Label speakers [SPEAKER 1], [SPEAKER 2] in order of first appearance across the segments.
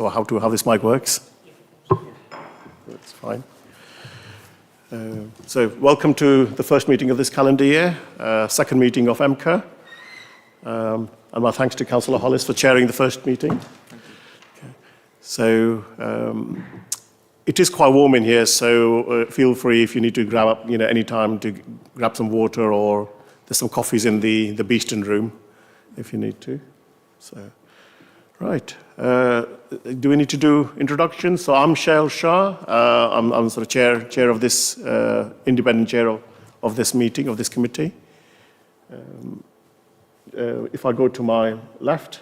[SPEAKER 1] or how this mic works. That's fine. So welcome to the first meeting of this calendar year, second meeting of EMCCA. And my thanks to Councillor Hollis for chairing the first meeting. Okay. So it is quite warm in here, so feel free if you need to grab up, any time to grab some water, or there's some coffees in the Beeston room if you need to. So, right. Do we need to do introductions? So I'm Shail Shah. I'm sort of chair of this, independent chair of this meeting, of this committee. If I go to my left.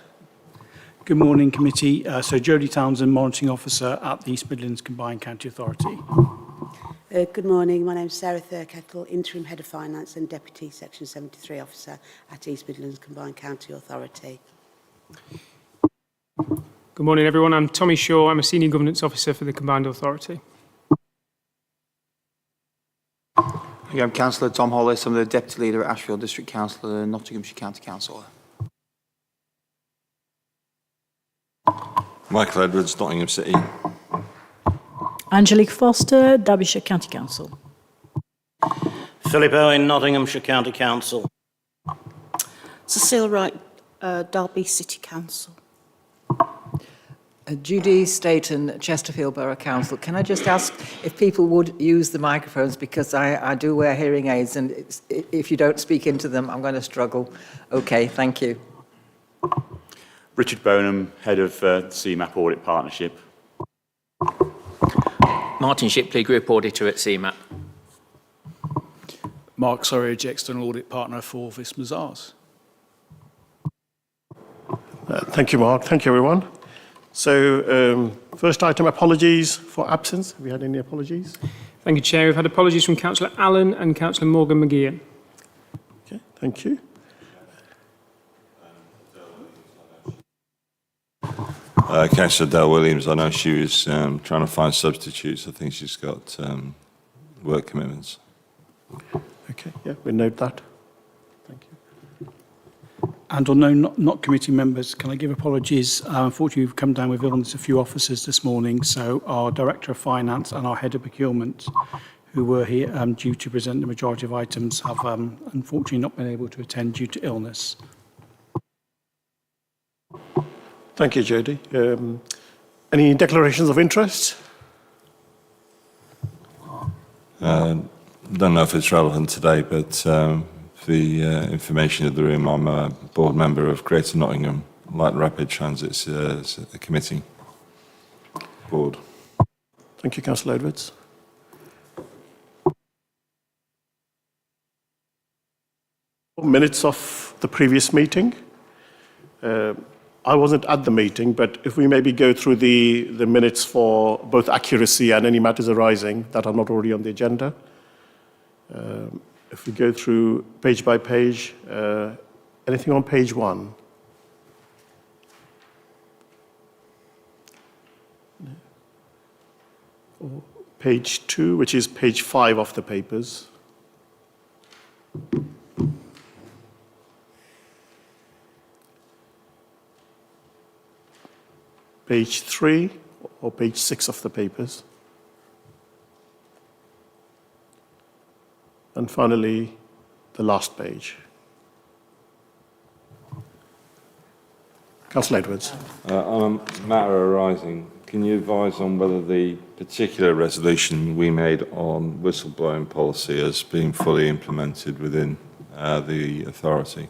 [SPEAKER 2] Good morning, committee. So Jodie Townsend, Monitoring Officer at the East Midlands Combined County Authority.
[SPEAKER 3] Good morning. My name is Sarah Thurkettle, Interim Head of Finance and Deputy Section 73 Officer at East Midlands Combined County Authority.
[SPEAKER 4] Good morning, everyone. I'm Tommy Shaw. I'm a Senior Governance Officer for the Combined Authority.
[SPEAKER 5] I'm Councillor Tom Hollis. I'm the Deputy Leader at Ashfield District Council and Nottinghamshire County Council.
[SPEAKER 6] Michael Edwards, Nottingham City.
[SPEAKER 7] Angelique Foster, Derbyshire County Council.
[SPEAKER 8] Philip Owen, Nottinghamshire County Council.
[SPEAKER 9] Cecile Wright, Derby City Council.
[SPEAKER 10] Judy Staton, Chesterfield Borough Council. Can I just ask if people would use the microphones, because I do wear hearing aids, and if you don't speak into them, I'm going to struggle. Okay, thank you.
[SPEAKER 11] Richard Bonham, Head of CMAP Audit Partnership.
[SPEAKER 12] Martin Shipley, Group Auditor at CMAP.
[SPEAKER 2] Mark Surridge, External Audit Partner for Vis Mazars.
[SPEAKER 1] Thank you, Mark. Thank you, everyone. So, first item, apologies for absence. Have we had any apologies?
[SPEAKER 4] Thank you, Chair. We've had apologies from Councillor Allen and Councillor Morgan McGeehan.
[SPEAKER 1] Okay, thank you.
[SPEAKER 6] Councillor Dale Williams, I know she was trying to find substitutes. I think she's got work commitments.
[SPEAKER 1] Okay, yeah, we note that. Thank you.
[SPEAKER 2] And although not committee members, can I give apologies? Unfortunately, we've come down with illness a few officers this morning, so our Director of Finance and our Head of Procurement, who were here due to present the majority of items, have unfortunately not been able to attend due to illness.
[SPEAKER 1] Thank you, Jodie. Any declarations of interest?
[SPEAKER 6] Don't know if it's relevant today, but for the information of the room, I'm a board member of Greater Nottingham Light and Rapid Transit's a committee board.
[SPEAKER 1] Thank you, Councillor Edwards. Minutes of the previous meeting. I wasn't at the meeting, but if we maybe go through the minutes for both accuracy and any matters arising that are not already on the agenda. If we go through page by page, anything on page 1? Or page 2, which is page 5 of the papers. Page 3 or page 6 of the papers. And finally, the last page. Councillor Edwards.
[SPEAKER 6] On a matter arising, can you advise on whether the particular resolution we made on whistleblowing policy has been fully implemented within the authority?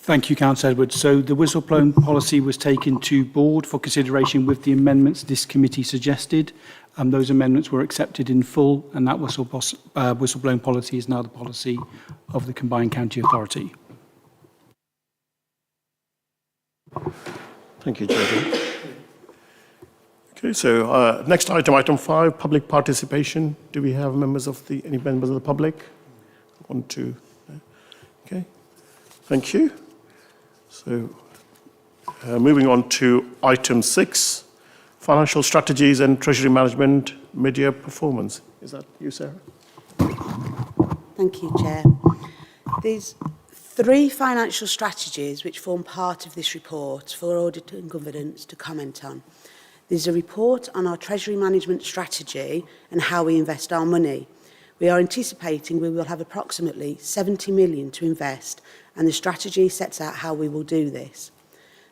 [SPEAKER 2] Thank you, Councillor Edwards. So the whistleblowing policy was taken to board for consideration with the amendments this committee suggested. Those amendments were accepted in full, and that whistleblowing policy is now the policy of the Combined County Authority.
[SPEAKER 1] Thank you, Jodie. Okay, so next item, item 5, public participation. Do we have any members of the public? 1, 2. Okay, thank you. So moving on to item 6, financial strategies and treasury management mid-year performance. Is that you, Sarah?
[SPEAKER 3] Thank you, Chair. There's 3 financial strategies which form part of this report for Audit and Governance to comment on. There's a report on our Treasury Management strategy and how we invest our money. We are anticipating we will have approximately 70 million to invest, and the strategy sets out how we will do this.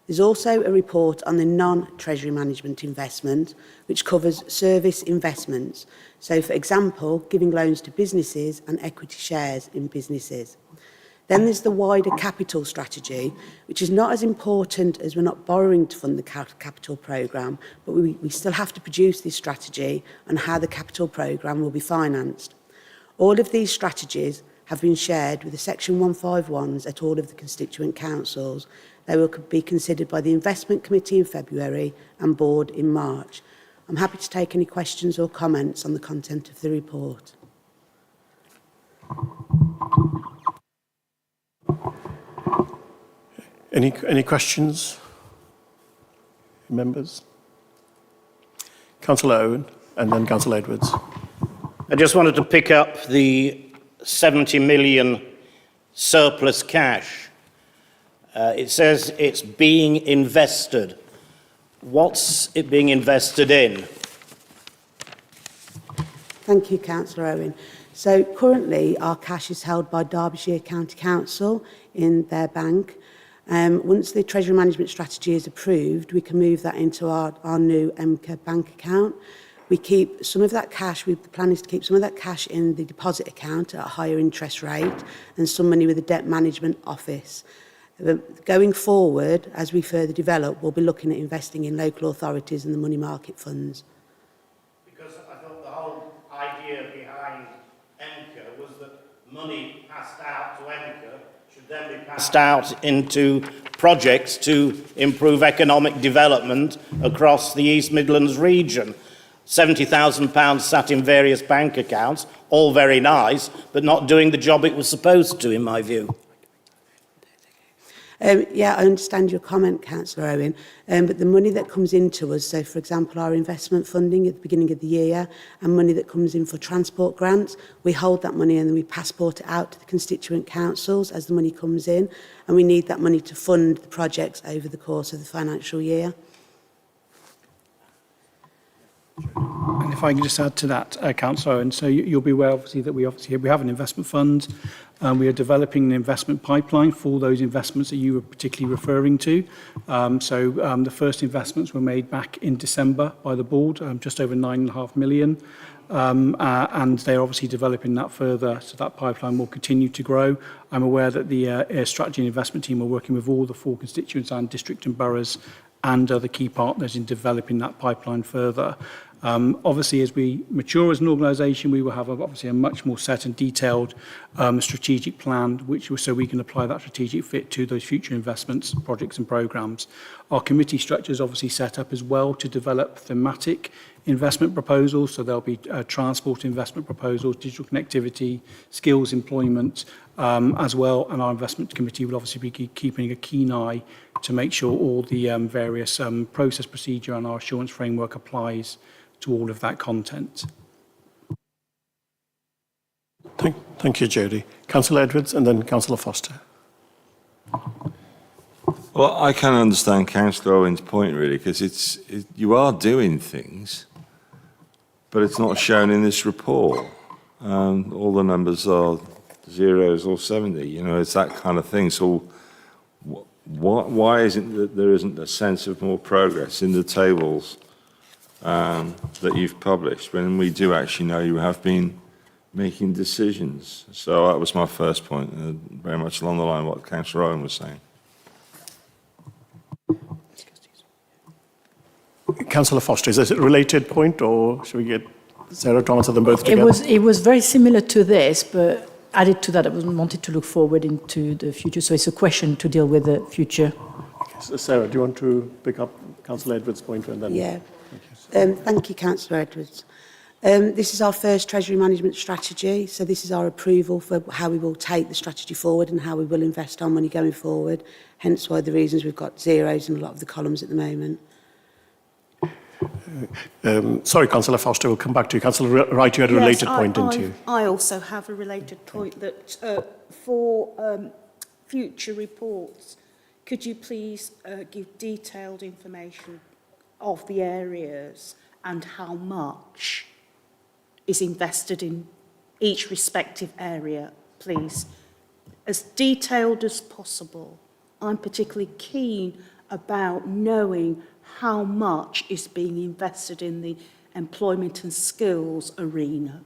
[SPEAKER 3] There's also a report on the non-Treasury Management investment, which covers service investments. So, for example, giving loans to businesses and equity shares in businesses. Then there's the wider capital strategy, which is not as important as we're not borrowing to fund the capital programme, but we still have to produce this strategy on how the capital programme will be financed. All of these strategies have been shared with the Section 151s at all of the constituent councils. They will be considered by the Investment Committee in February and Board in March. I'm happy to take any questions or comments on the content of the report.
[SPEAKER 1] Any questions, members? Councillor Owen and then Councillor Edwards.
[SPEAKER 8] I just wanted to pick up the 70 million surplus cash. It says it's being invested. What's it being invested in?
[SPEAKER 3] Thank you, Councillor Owen. So currently our cash is held by Derbyshire County Council in their bank. Once the Treasury Management Strategy is approved, we can move that into our new EMCCA bank account. We keep some of that cash, the plan is to keep some of that cash in the deposit account at a higher interest rate and some money with the Debt Management Office. Going forward, as we further develop, we'll be looking at investing in local authorities and the money market funds.
[SPEAKER 8] Because I thought the whole idea behind EMCCA was that money passed out to EMCCA should then be passed out into projects to improve economic development across the East Midlands region. £70,000 sat in various bank accounts, all very nice, but not doing the job it was supposed to, in my view.
[SPEAKER 3] Yeah, I understand your comment, Councillor Owen, but the money that comes into us, so for example our investment funding at the beginning of the year and money that comes in for transport grants, we hold that money and then we passport it out to the constituent councils as the money comes in, and we need that money to fund the projects over the course of the financial year.
[SPEAKER 2] And if I can just add to that, Councillor Owen, so you'll be aware obviously that we have an investment fund. We are developing an investment pipeline for those investments that you were particularly referring to. The first investments were made back in December by the board, just over 9.5 million. And they're obviously developing that further, so that pipeline will continue to grow. I'm aware that the strategy and investment team are working with all the 4 constituents and district and boroughs and other key partners in developing that pipeline further. Obviously, as we mature as an organisation, we will have obviously a much more set and detailed strategic plan, so we can apply that strategic fit to those future investments, projects and programmes. Our committee structure is obviously set up as well to develop thematic investment proposals, so there'll be transport investment proposals, digital connectivity, skills employment as well, and our investment committee will obviously be keeping a keen eye to make sure all the various process procedure and our assurance framework applies to all of that content.
[SPEAKER 1] Thank you, Jody. Councillor Edwards and then Councillor Foster.
[SPEAKER 6] Well, I can understand Councillor Owen's point, really, because you are doing things, but it's not shown in this report. All the numbers are zeros or 70, it's that kind of thing. So why isn't that there isn't a sense of more progress in the tables that you've published, when we do actually know you have been making decisions? So that was my first point, very much along the line of what Councillor Owen was saying.
[SPEAKER 1] Councillor Foster, is this a related point, or should we get Sarah to answer them both together?
[SPEAKER 7] It was very similar to this, but added to that, I wanted to look forward into the future. So it's a question to deal with the future.
[SPEAKER 1] Okay, so Sarah, do you want to pick up Councillor Edwards' point and then?
[SPEAKER 3] Yeah. Thank you, Councillor Edwards. This is our first Treasury Management Strategy, so this is our approval for how we will take the strategy forward and how we will invest our money going forward, hence why the reasons we've got zeros in a lot of the columns at the moment.
[SPEAKER 1] Sorry, Councillor Foster, we'll come back to you. Councillor Wright, you had a related point, didn't you?
[SPEAKER 9] I also have a related point that for future reports, could you please give detailed information of the areas and how much is invested in each respective area, please? As detailed as possible. I'm particularly keen about knowing how much is being invested in the employment and skills arena,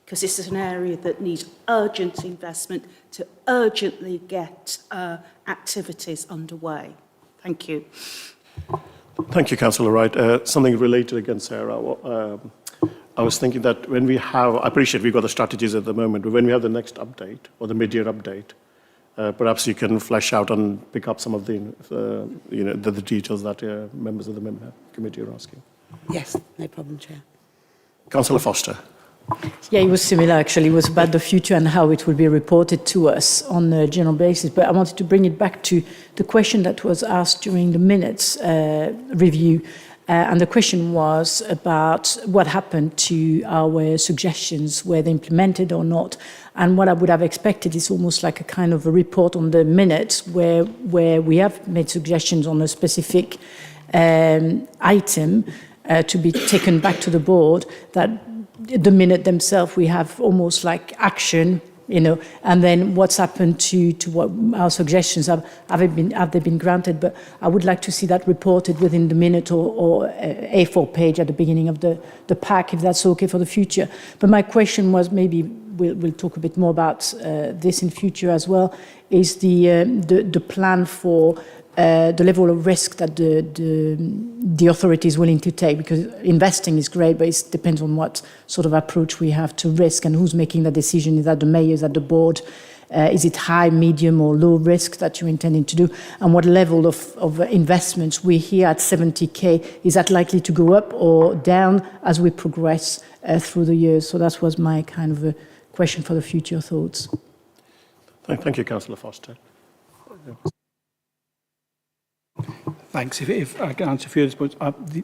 [SPEAKER 9] because this is an area that needs urgent investment to urgently get activities underway. Thank you.
[SPEAKER 1] Thank you, Councillor Wright. Something related again, Sarah. I was thinking that when we have, I appreciate we've got the strategies at the moment, but when we have the next update or the mid-year update, perhaps you can flesh out and pick up some of the, the details that members of the committee are asking.
[SPEAKER 3] Yes, no problem, Chair.
[SPEAKER 1] Councillor Foster.
[SPEAKER 7] Yeah, it was similar actually. It was about the future and how it will be reported to us on a general basis. But I wanted to bring it back to the question that was asked during the minutes review. And the question was about what happened to our suggestions, were they implemented or not. And what I would have expected is almost like a kind of a report on the minutes where we have made suggestions on a specific item to be taken back to the board, that the minute themselves we have almost like action, and then what's happened to what our suggestions have they been granted. But I would like to see that reported within the minute or A4 page at the beginning of the pack, if that's okay for the future. But my question was, maybe we'll talk a bit more about this in future as well, is the plan for the level of risk that the authority is willing to take, because investing is great, but it depends on what sort of approach we have to risk and who's making the decision. Is that the mayor, is that the board? Is it high, medium or low risk that you're intending to do? And what level of investments? We're here at 70k. Is that likely to go up or down as we progress through the years? So that was my kind of a question for the future thoughts.
[SPEAKER 1] Thank you, Councillor Foster.
[SPEAKER 2] Thanks. If I can answer a few of those points,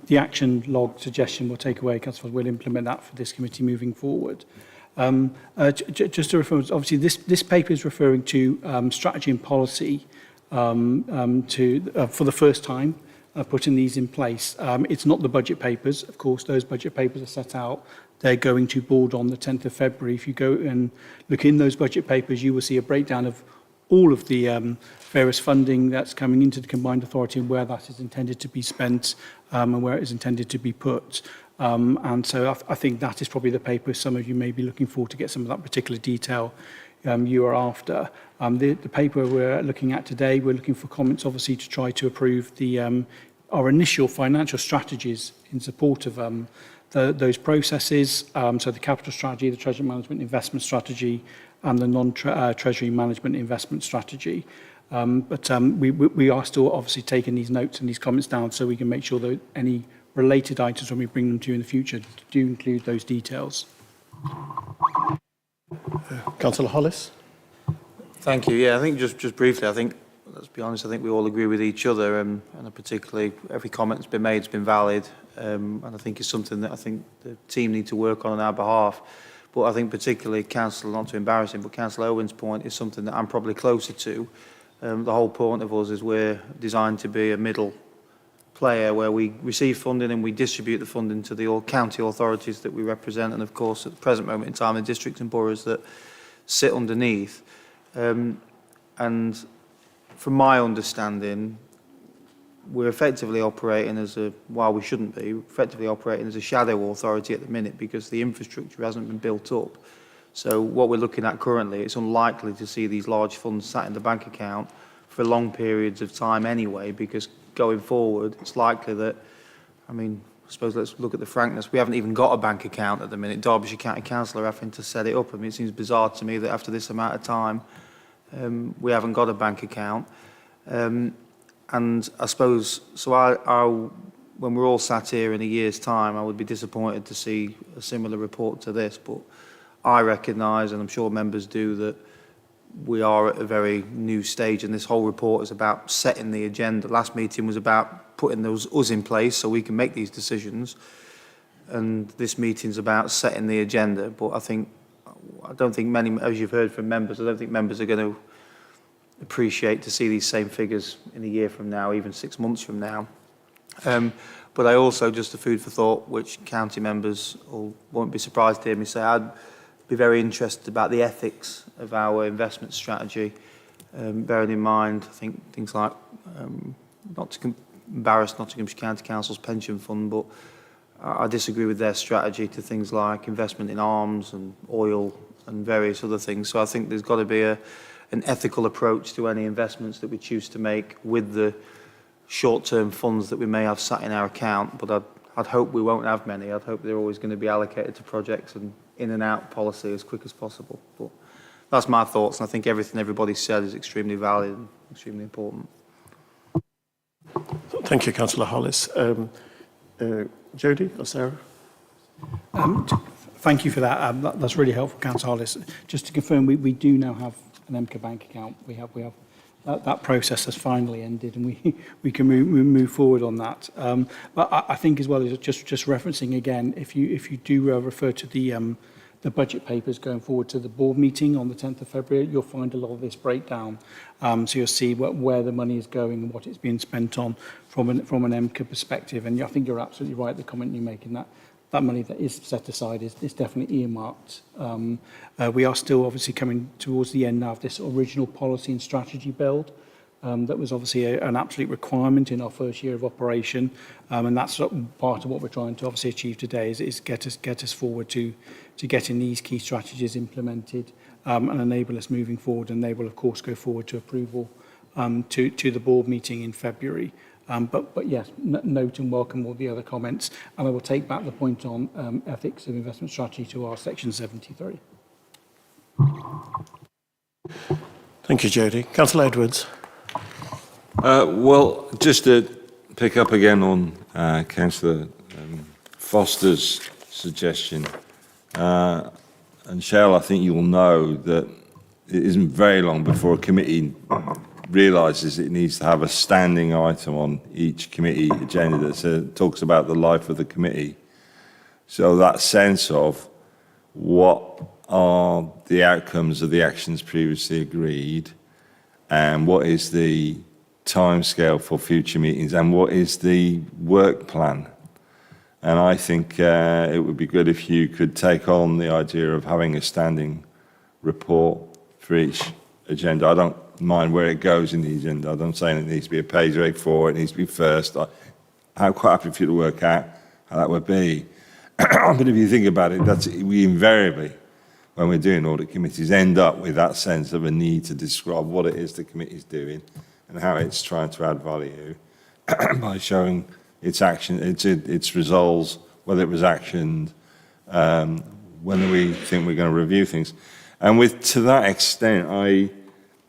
[SPEAKER 2] the action log suggestion we'll take away. Councillor, we'll implement that for this committee moving forward. Just to refer, obviously this paper is referring to strategy and policy for the first time, putting these in place. It's not the budget papers. Of course, those budget papers are set out. They're going to board on the 10th of February. If you go and look in those budget papers, you will see a breakdown of all of the various funding that's coming into the combined authority and where that is intended to be spent and where it is intended to be put. And so I think that is probably the paper some of you may be looking for to get some of that particular detail you are after. The paper we're looking at today, we're looking for comments obviously to try to approve our initial financial strategies in support of those processes. So the capital strategy, the treasury management investment strategy, and the non-treasury management investment strategy. But we are still obviously taking these notes and these comments down so we can make sure that any related items when we bring them to you in the future do include those details.
[SPEAKER 1] Councillor Hollis.
[SPEAKER 5] Thank you. Yeah, I think just briefly, I think, let's be honest, I think we all agree with each other, and particularly every comment that's been made has been valid, and I think it's something that I think the team need to work on our behalf. But I think particularly Councillor, not to embarrass him, but Councillor Owen's point is something that I'm probably closer to. The whole point of us is we're designed to be a middle player where we receive funding and we distribute the funding to the county authorities that we represent, and of course at the present moment in time the districts and boroughs that sit underneath. And from my understanding, we're effectively operating while we shouldn't be, effectively operating as a shadow authority at the minute because the infrastructure hasn't been built up. So what we're looking at currently, it's unlikely to see these large funds sat in the bank account for long periods of time anyway, because going forward, it's likely that, I suppose let's look at the frankness. We haven't even got a bank account at the minute. Derbyshire County Council are having to set it up. It seems bizarre to me that after this amount of time, we haven't got a bank account. And I suppose, so when we're all sat here in a year's time, I would be disappointed to see a similar report to this, but I recognise, and I'm sure members do, that we are at a very new stage, and this whole report is about setting the agenda. Last meeting was about putting us in place so we can make these decisions, and this meeting's about setting the agenda. But I don't think many, as you've heard from members, I don't think members are going to appreciate to see these same figures in a year from now, even 6 months from now. But I also, just a food for thought, which county members won't be surprised to hear me say, I'd be very interested about the ethics of our investment strategy, bearing in mind, I think, things like, not to embarrass Nottinghamshire County Council's pension fund, but I disagree with their strategy to things like investment in arms and oil and various other things. So I think there's got to be an ethical approach to any investments that we choose to make with the short-term funds that we may have sat in our account, but I'd hope we won't have many. I'd hope they're always going to be allocated to projects and in and out policy as quick as possible. But that's my thoughts, and I think everything everybody said is extremely valid and extremely important.
[SPEAKER 1] Thank you, Councillor Hollis. Jodie or Sarah?
[SPEAKER 2] Thank you for that. That's really helpful, Councillor Hollis. Just to confirm, we do now have an EMCCA bank account. We have that process has finally ended, and we can move forward on that. But I think as well as just referencing again, if you do refer to the budget papers going forward to the board meeting on the 10th of February, you'll find a lot of this breakdown. So you'll see where the money is going and what it's being spent on from an EMCCA perspective. And I think you're absolutely right, the comment you make in that money that is set aside is definitely earmarked. We are still obviously coming towards the end now of this original policy and strategy build. That was obviously an absolute requirement in our first year of operation. And that's part of what we're trying to obviously achieve today is get us forward to getting these key strategies implemented and enable us moving forward. And they will, of course, go forward to approval to the board meeting in February. But yes, note and welcome all the other comments. And I will take back the point on ethics of investment strategy to our section 73.
[SPEAKER 1] Thank you, Jodie. Councillor Edwards.
[SPEAKER 6] Well, just to pick up again on Councillor Foster's suggestion, and Cheryl, I think you'll know that it isn't very long before a committee realises it needs to have a standing item on each committee agenda that talks about the life of the committee. So that sense of what are the outcomes of the actions previously agreed, and what is the timescale for future meetings, and what is the work plan. And I think it would be good if you could take on the idea of having a standing report for each agenda. I don't mind where it goes in the agenda. I don't say it needs to be a page A4, it needs to be first. I'm quite happy for you to work out how that would be. But if you think about it, we invariably, when we're doing audit committees, end up with that sense of a need to describe what it is the committee's doing and how it's trying to add value by showing its action, its results, whether it was actioned, whether we think we're going to review things. And to that extent,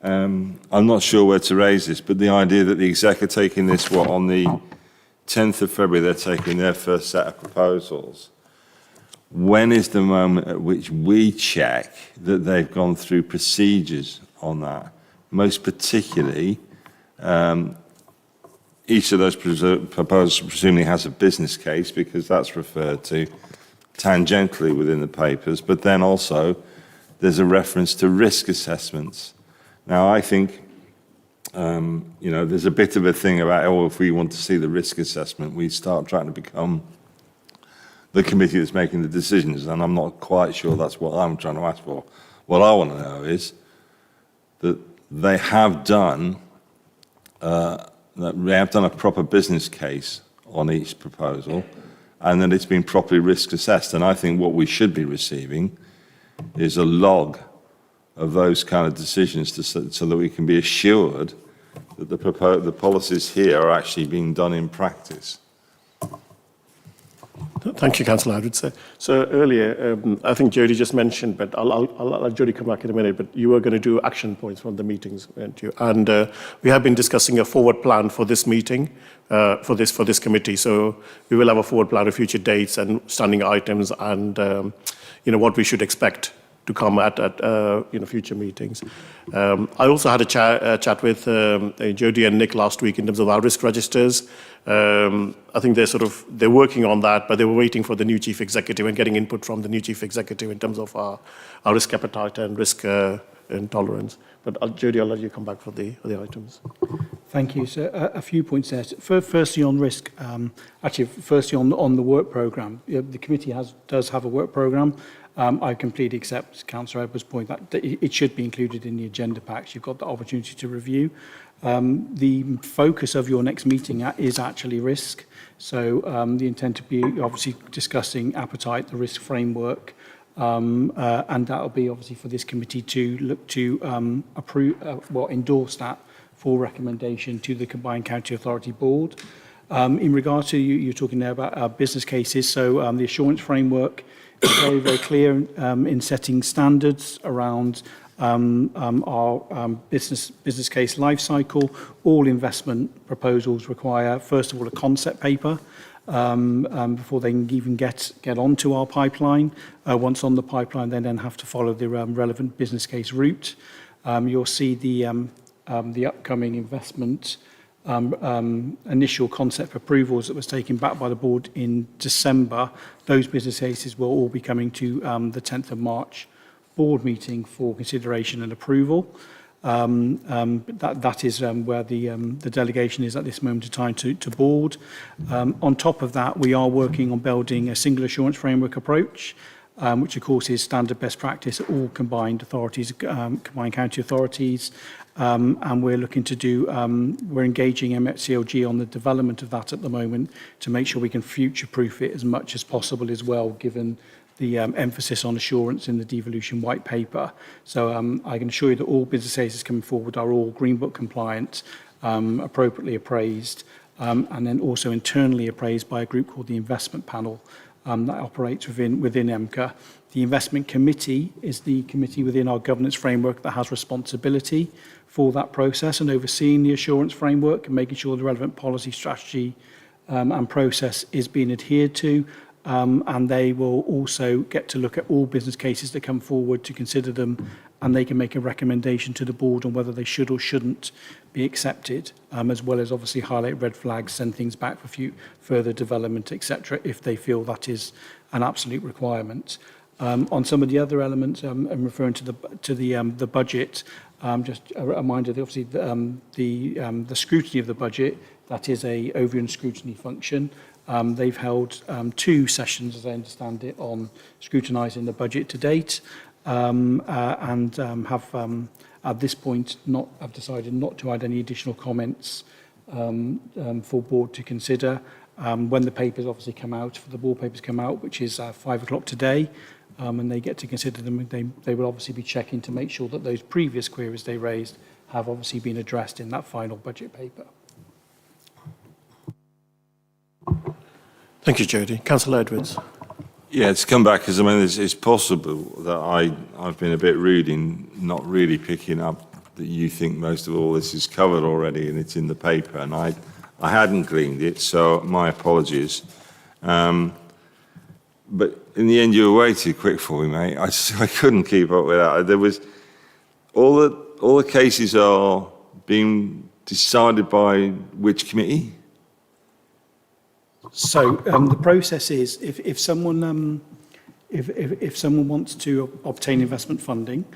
[SPEAKER 6] I'm not sure where to raise this, but the idea that the exec are taking this, on the 10th of February, they're taking their first set of proposals. When is the moment at which we check that they've gone through procedures on that? Most particularly, each of those proposals presumably has a business case because that's referred to tangentially within the papers, but then also there's a reference to risk assessments. Now, I think, there's a bit of a thing about, if we want to see the risk assessment, we start trying to become the committee that's making the decisions, and I'm not quite sure that's what I'm trying to ask for. What I want to know is that they have done a proper business case on each proposal, and that it's been properly risk assessed. And I think what we should be receiving is a log of those kind of decisions so that we can be assured that the policies here are actually being done in practice.
[SPEAKER 1] Thank you, Councillor Edwards. So earlier, I think Jodie just mentioned, but I'll let Jodie come back in a minute, but you were going to do action points from the meetings, weren't you? And we have been discussing a forward plan for this meeting, for this committee. So we will have a forward plan of future dates and standing items and, what we should expect to come at future meetings. I also had a chat with Jodie and Nick last week in terms of our risk registers. I think they're working on that, but they were waiting for the new chief executive and getting input from the new chief executive in terms of our risk appetite and risk tolerance. But Judy, I'll let you come back for the items.
[SPEAKER 2] Thank you. So a few points there. Firstly on risk, firstly on the work programme. The committee does have a work programme. I completely accept Councillor Edwards' point that it should be included in the agenda packs. You've got the opportunity to review. The focus of your next meeting is actually risk. So the intent to be obviously discussing appetite, the risk framework, and that'll be obviously for this committee to look to endorse that for recommendation to the Combined County Authority Board. In regard to you're talking there about business cases. So the assurance framework is very, very clear in setting standards around our business case life cycle. All investment proposals require, first of all, a concept paper before they can even get onto our pipeline. Once on the pipeline, they then have to follow the relevant business case route. You'll see the upcoming investment initial concept approvals that was taken back by the board in December. Those business cases will all be coming to the 10th of March board meeting for consideration and approval. That is where the delegation is at this moment in time to board. On top of that, we are working on building a single assurance framework approach, which of course is standard best practice at all combined authorities, combined county authorities. And we're looking to do, we're engaging EMCCA on the development of that at the moment to make sure we can future-proof it as much as possible as well, given the emphasis on assurance in the devolution white paper. So I can assure you that all business cases coming forward are all Green Book compliant, appropriately appraised, and then also internally appraised by a group called the Investment Panel that operates within EMCCA. The Investment Committee is the committee within our governance framework that has responsibility for that process and overseeing the assurance framework and making sure the relevant policy, strategy and process is being adhered to. And they will also get to look at all business cases that come forward to consider them, and they can make a recommendation to the board on whether they should or shouldn't be accepted, as well as obviously highlight red flags, send things back for further development, etc., if they feel that is an absolute requirement. On some of the other elements, I'm referring to the budget. Just a reminder that obviously the scrutiny of the budget, that is a overview and scrutiny function. They've held 2 sessions, as I understand it, on scrutinising the budget to date, and have at this point have decided not to add any additional comments for board to consider. When the papers obviously come out, for the board papers come out, which is 5 o'clock today, and they get to consider them, they will obviously be checking to make sure that those previous queries they raised have obviously been addressed in that final budget paper.
[SPEAKER 1] Thank you, Jody. Councillor Edwards.
[SPEAKER 6] Yeah, to come back, because I mean, it's possible that I've been a bit rude in not really picking up that you think most of all this is covered already and it's in the paper, and I hadn't gleaned it, so my apologies. But in the end, you were way too quick for me, mate. I couldn't keep up with that. There was all the cases are being decided by which committee?
[SPEAKER 2] So the process is, if someone wants to obtain investment funding,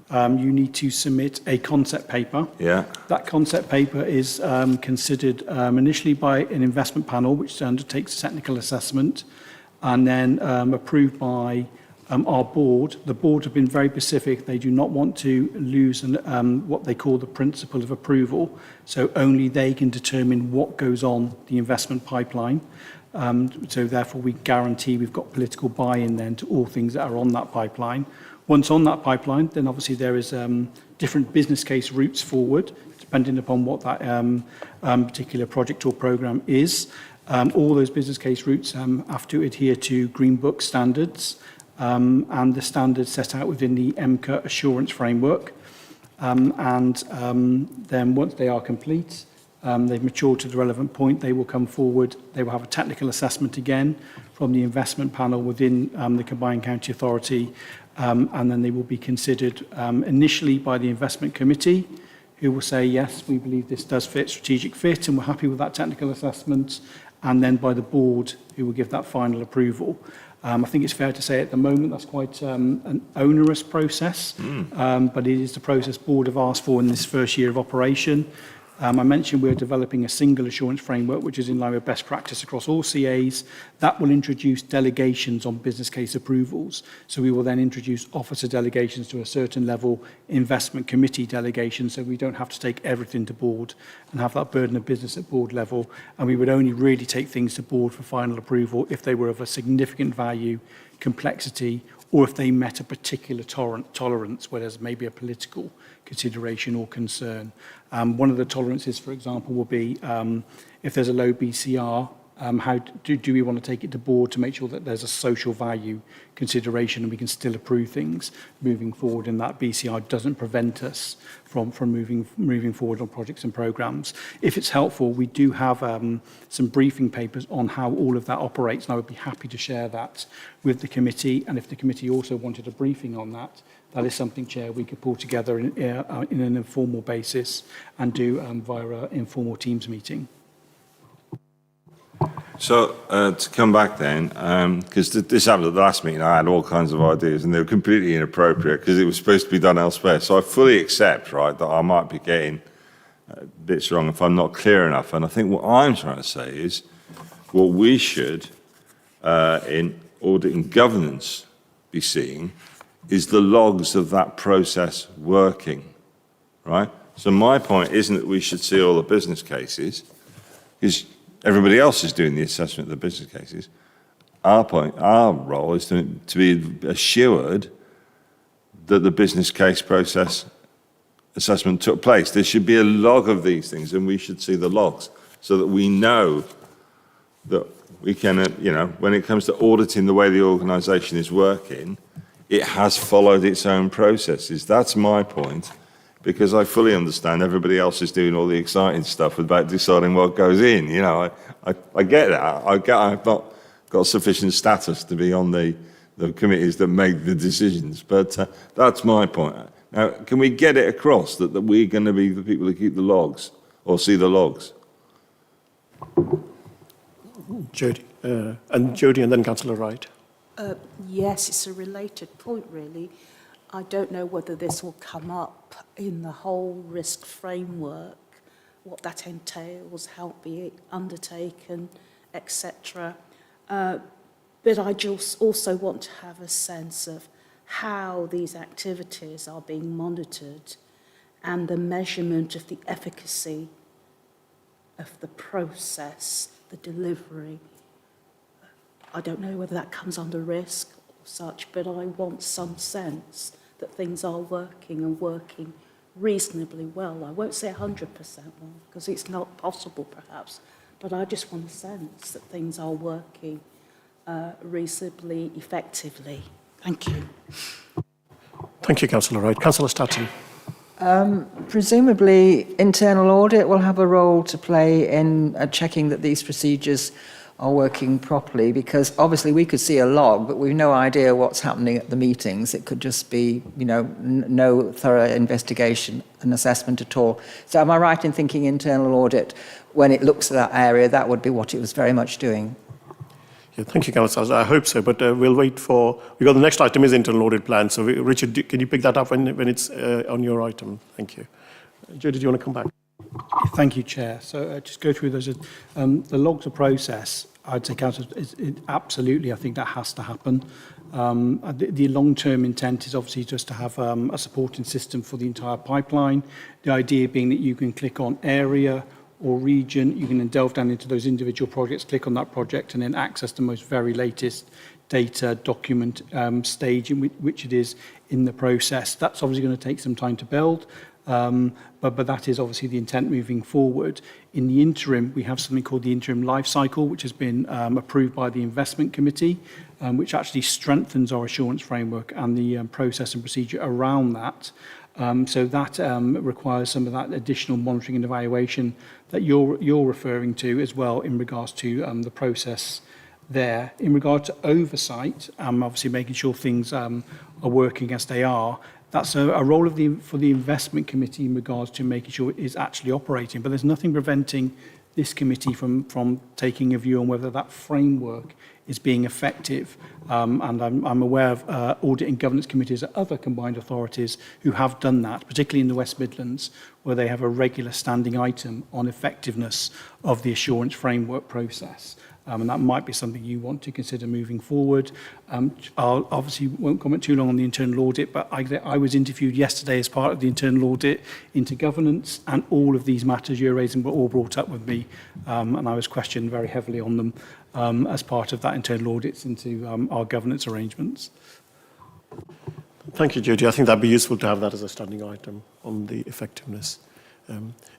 [SPEAKER 2] you need to submit a concept paper.
[SPEAKER 6] Yeah.
[SPEAKER 2] That concept paper is considered initially by an investment panel, which undertakes a technical assessment, and then approved by our board. The board have been very specific. They do not want to lose what they call the principle of approval. So only they can determine what goes on the investment pipeline. So therefore we guarantee we've got political buy-in then to all things that are on that pipeline. Once on that pipeline, then obviously there is different business case routes forward, depending upon what that particular project or programme is. All those business case routes have to adhere to Green Book standards and the standards set out within the EMCCA assurance framework. Then once they are complete, they've matured to the relevant point, they will come forward, they will have a technical assessment again from the investment panel within the Combined County Authority, and then they will be considered initially by the investment committee, who will say, yes, we believe this does fit, strategic fit, and we're happy with that technical assessment, and then by the board, who will give that final approval. I think it's fair to say at the moment that's quite an onerous process, but it is the process board have asked for in this first year of operation. I mentioned we're developing a single assurance framework, which is in line with best practice across all CAs. That will introduce delegations on business case approvals. So we will then introduce officer delegations to a certain level, investment committee delegations, so we don't have to take everything to board and have that burden of business at board level. And we would only really take things to board for final approval if they were of a significant value, complexity, or if they met a particular tolerance, where there's maybe a political consideration or concern. One of the tolerances, for example, will be if there's a low BCR, how do we want to take it to board to make sure that there's a social value consideration and we can still approve things moving forward, and that BCR doesn't prevent us from moving forward on projects and programs. If it's helpful, we do have some briefing papers on how all of that operates, and I would be happy to share that with the committee. And if the committee also wanted a briefing on that, that is something, Chair, we could pull together in an informal basis and do via an informal Teams meeting.
[SPEAKER 6] So to come back then, because this happened at the last meeting, I had all kinds of ideas and they were completely inappropriate because it was supposed to be done elsewhere. So I fully accept, right, that I might be getting bits wrong if I'm not clear enough. And I think what I'm trying to say is what we should, in audit and governance, be seeing is the logs of that process working, right? So my point isn't that we should see all the business cases, because everybody else is doing the assessment of the business cases. Our role is to be assured that the business case process assessment took place. There should be a log of these things, and we should see the logs so that we know that we can, when it comes to auditing the way the organisation is working, it has followed its own processes. That's my point, because I fully understand everybody else is doing all the exciting stuff about deciding what goes in. I get that. I've not got sufficient status to be on the committees that make the decisions, but that's my point. Now, can we get it across that we're going to be the people who keep the logs or see the logs?
[SPEAKER 1] Jodie, and then Councillor Wright.
[SPEAKER 9] Yes, it's a related point, really. I don't know whether this will come up in the whole risk framework, what that entails, how it be undertaken, etc. But I just also want to have a sense of how these activities are being monitored and the measurement of the efficacy of the process, the delivery. I don't know whether that comes under risk or such, but I want some sense that things are working and working reasonably well. I won't say 100% well, because it's not possible perhaps, but I just want a sense that things are working reasonably effectively. Thank you.
[SPEAKER 1] Thank you, Councillor Wright. Councillor Statton.
[SPEAKER 10] Presumably, internal audit will have a role to play in checking that these procedures are working properly, because obviously we could see a log, but we've no idea what's happening at the meetings. It could just be, no thorough investigation and assessment at all. So am I right in thinking internal audit, when it looks at that area, that would be what it was very much doing?
[SPEAKER 1] Yeah, thank you, Councillor. I hope so, but we'll wait for... The next item is internal audit plan. So, Richard, can you pick that up when it's on your item? Thank you. Jodie, do you want to come back?
[SPEAKER 2] Thank you, Chair. So just go through those. The logs of process, I'd say, Councillor, absolutely, I think that has to happen. The long-term intent is obviously just to have a supporting system for the entire pipeline. The idea being that you can click on area or region, you can then delve down into those individual projects, click on that project, and then access the most very latest data document stage in which it is in the process. That's obviously going to take some time to build. But that is obviously the intent moving forward. In the interim, we have something called the interim life cycle, which has been approved by the investment committee, which actually strengthens our assurance framework and the process and procedure around that. So that requires some of that additional monitoring and evaluation that you're referring to as well in regards to the process there. In regard to oversight, obviously making sure things are working as they are. That's a role for the investment committee in regards to making sure it is actually operating, but there's nothing preventing this committee from taking a view on whether that framework is being effective. And I'm aware of audit and governance committees at other combined authorities who have done that, particularly in the West Midlands, where they have a regular standing item on effectiveness of the assurance framework process. And that might be something you want to consider moving forward. I'll obviously won't comment too long on the internal audit, but I was interviewed yesterday as part of the internal audit into governance, and all of these matters you're raising were all brought up with me, and I was questioned very heavily on them as part of that internal audits into our governance arrangements.
[SPEAKER 1] Thank you, Jody. I think that'd be useful to have that as a standing item on the effectiveness.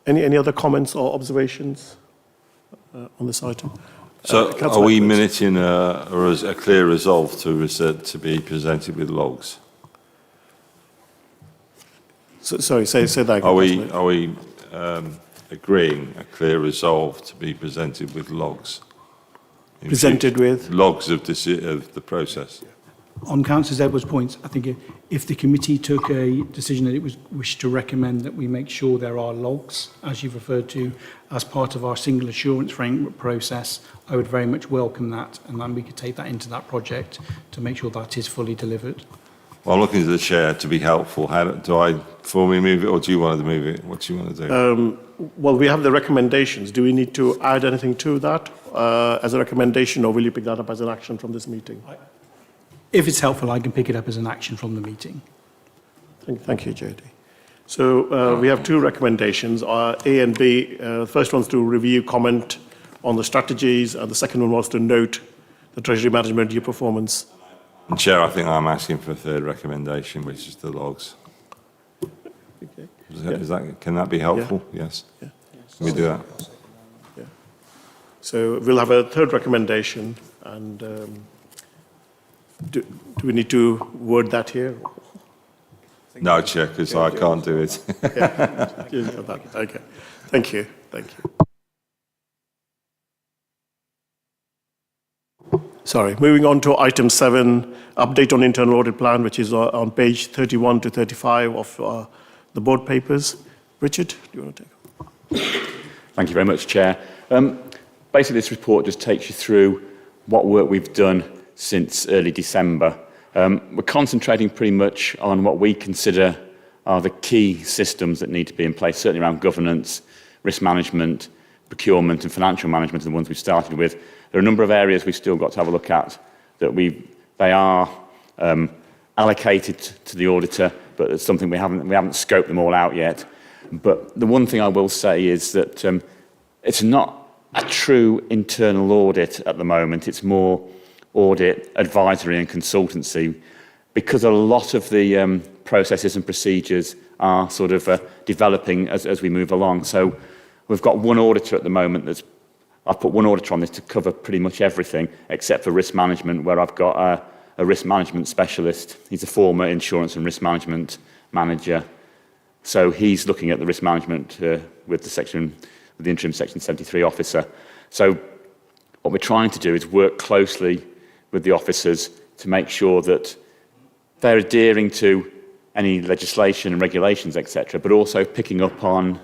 [SPEAKER 1] Any other comments or observations on this item?
[SPEAKER 6] So are we minuting a clear resolve to be presented with logs?
[SPEAKER 1] So, sorry, say that again.
[SPEAKER 6] Are we agreeing a clear resolve to be presented with logs?
[SPEAKER 1] Presented with?
[SPEAKER 6] Logs of the process.
[SPEAKER 2] On Councillor Edwards' points, I think if the committee took a decision that it was wished to recommend that we make sure there are logs, as you've referred to, as part of our single assurance framework process, I would very much welcome that, and then we could take that into that project to make sure that is fully delivered.
[SPEAKER 6] Well, I'm looking to the chair to be helpful. How do I formally move it, or do you want to move it? What do you want to do?
[SPEAKER 1] Well, we have the recommendations. Do we need to add anything to that as a recommendation, or will you pick that up as an action from this meeting?
[SPEAKER 2] If it's helpful, I can pick it up as an action from the meeting.
[SPEAKER 1] Thank you, Jody. So we have two recommendations, A and B. The first one's to review, comment on the strategies, and the second one was to note the Treasury Management year performance.
[SPEAKER 6] Chair, I think I'm asking for a third recommendation, which is the logs.
[SPEAKER 1] Okay.
[SPEAKER 6] Can that be helpful? Yeah. Yes.
[SPEAKER 1] Yeah.
[SPEAKER 6] Can we do that?
[SPEAKER 1] Yeah. So we'll have a third recommendation, and do we need to word that here?
[SPEAKER 6] No, Chair, because I can't do it.
[SPEAKER 1] Yeah. Okay. Thank you. Thank you. Sorry. Moving on to item 7, update on internal audit plan, which is on page 31 to 35 of the board papers. Richard, do you want to take it?
[SPEAKER 11] Thank you very much, Chair. Basically, this report just takes you through what work we've done since early December. We're concentrating pretty much on what we consider are the key systems that need to be in place, certainly around governance, risk management, procurement and financial management are the ones we've started with. There are a number of areas we've still got to have a look at that they are allocated to the auditor, but it's something we haven't scoped them all out yet. But the one thing I will say is that it's not a true internal audit at the moment. It's more audit, advisory and consultancy, because a lot of the processes and procedures are sort of developing as we move along. So we've got one auditor at the moment I've put one auditor on this to cover pretty much everything except for risk management, where I've got a risk management specialist. He's a former insurance and risk management manager. So he's looking at the risk management with the interim Section 73 officer. So what we're trying to do is work closely with the officers to make sure that they're adhering to any legislation and regulations, etc., but also picking up on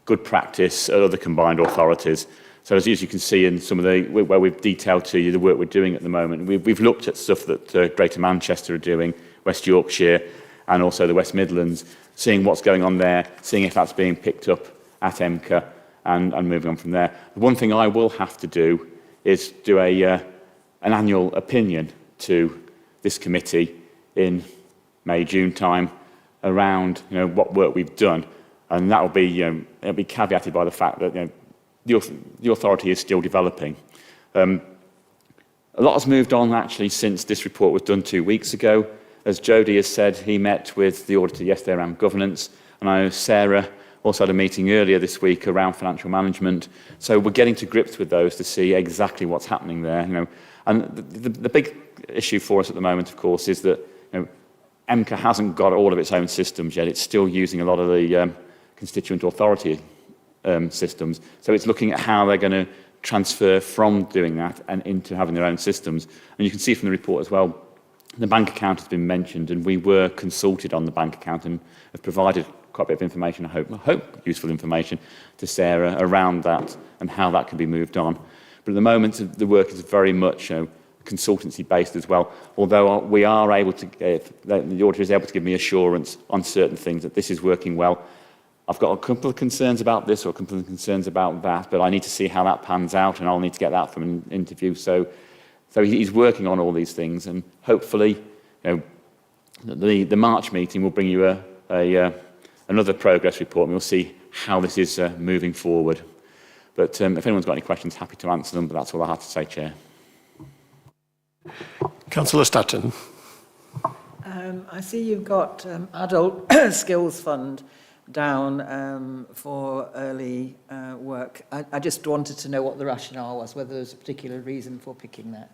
[SPEAKER 11] good practice at other combined authorities. So as you can see in some of where we've detailed to you the work we're doing at the moment, we've looked at stuff that Greater Manchester are doing, West Yorkshire, and also the West Midlands, seeing what's going on there, seeing if that's being picked up at EMCCA, and moving on from there. The one thing I will have to do is do an annual opinion to this committee in May, June time around what work we've done, and that will be it'll be caveated by the fact that the authority is still developing. A lot has moved on actually since this report was done 2 weeks ago. As Jody has said, he met with the auditor yesterday around governance, and I know Sarah also had a meeting earlier this week around financial management. So we're getting to grips with those to see exactly what's happening there. And the big issue for us at the moment, of course, is that EMCCA hasn't got all of its own systems yet. It's still using a lot of the constituent authority systems. So it's looking at how they're going to transfer from doing that and into having their own systems. And you can see from the report as well, the bank account has been mentioned, and we were consulted on the bank account and have provided quite a bit of information, I hope useful information to Sarah around that and how that can be moved on. But at the moment, the work is very much consultancy based as well, although we are able to, the auditor is able to give me assurance on certain things that this is working well. I've got a couple of concerns about this or a couple of concerns about that, but I need to see how that pans out, and I'll need to get that from an interview. So he's working on all these things, and hopefully, the March meeting will bring you another progress report, and we'll see how this is moving forward. But if anyone's got any questions, happy to answer them, but that's all I have to say, Chair.
[SPEAKER 1] Councillor Statton.
[SPEAKER 10] I see you've got Adult Skills Fund down for early work. I just wanted to know what the rationale was, whether there's a particular reason for picking that.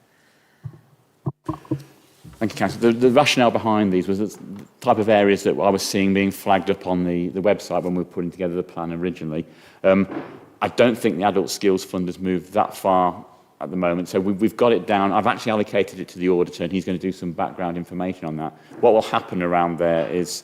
[SPEAKER 11] Thank you, Councillor. The rationale behind these was the type of areas that I was seeing being flagged up on the website when we were putting together the plan originally. I don't think the Adult Skills Fund has moved that far at the moment, so we've got it down. I've actually allocated it to the auditor, and he's going to do some background information on that. What will happen around there is,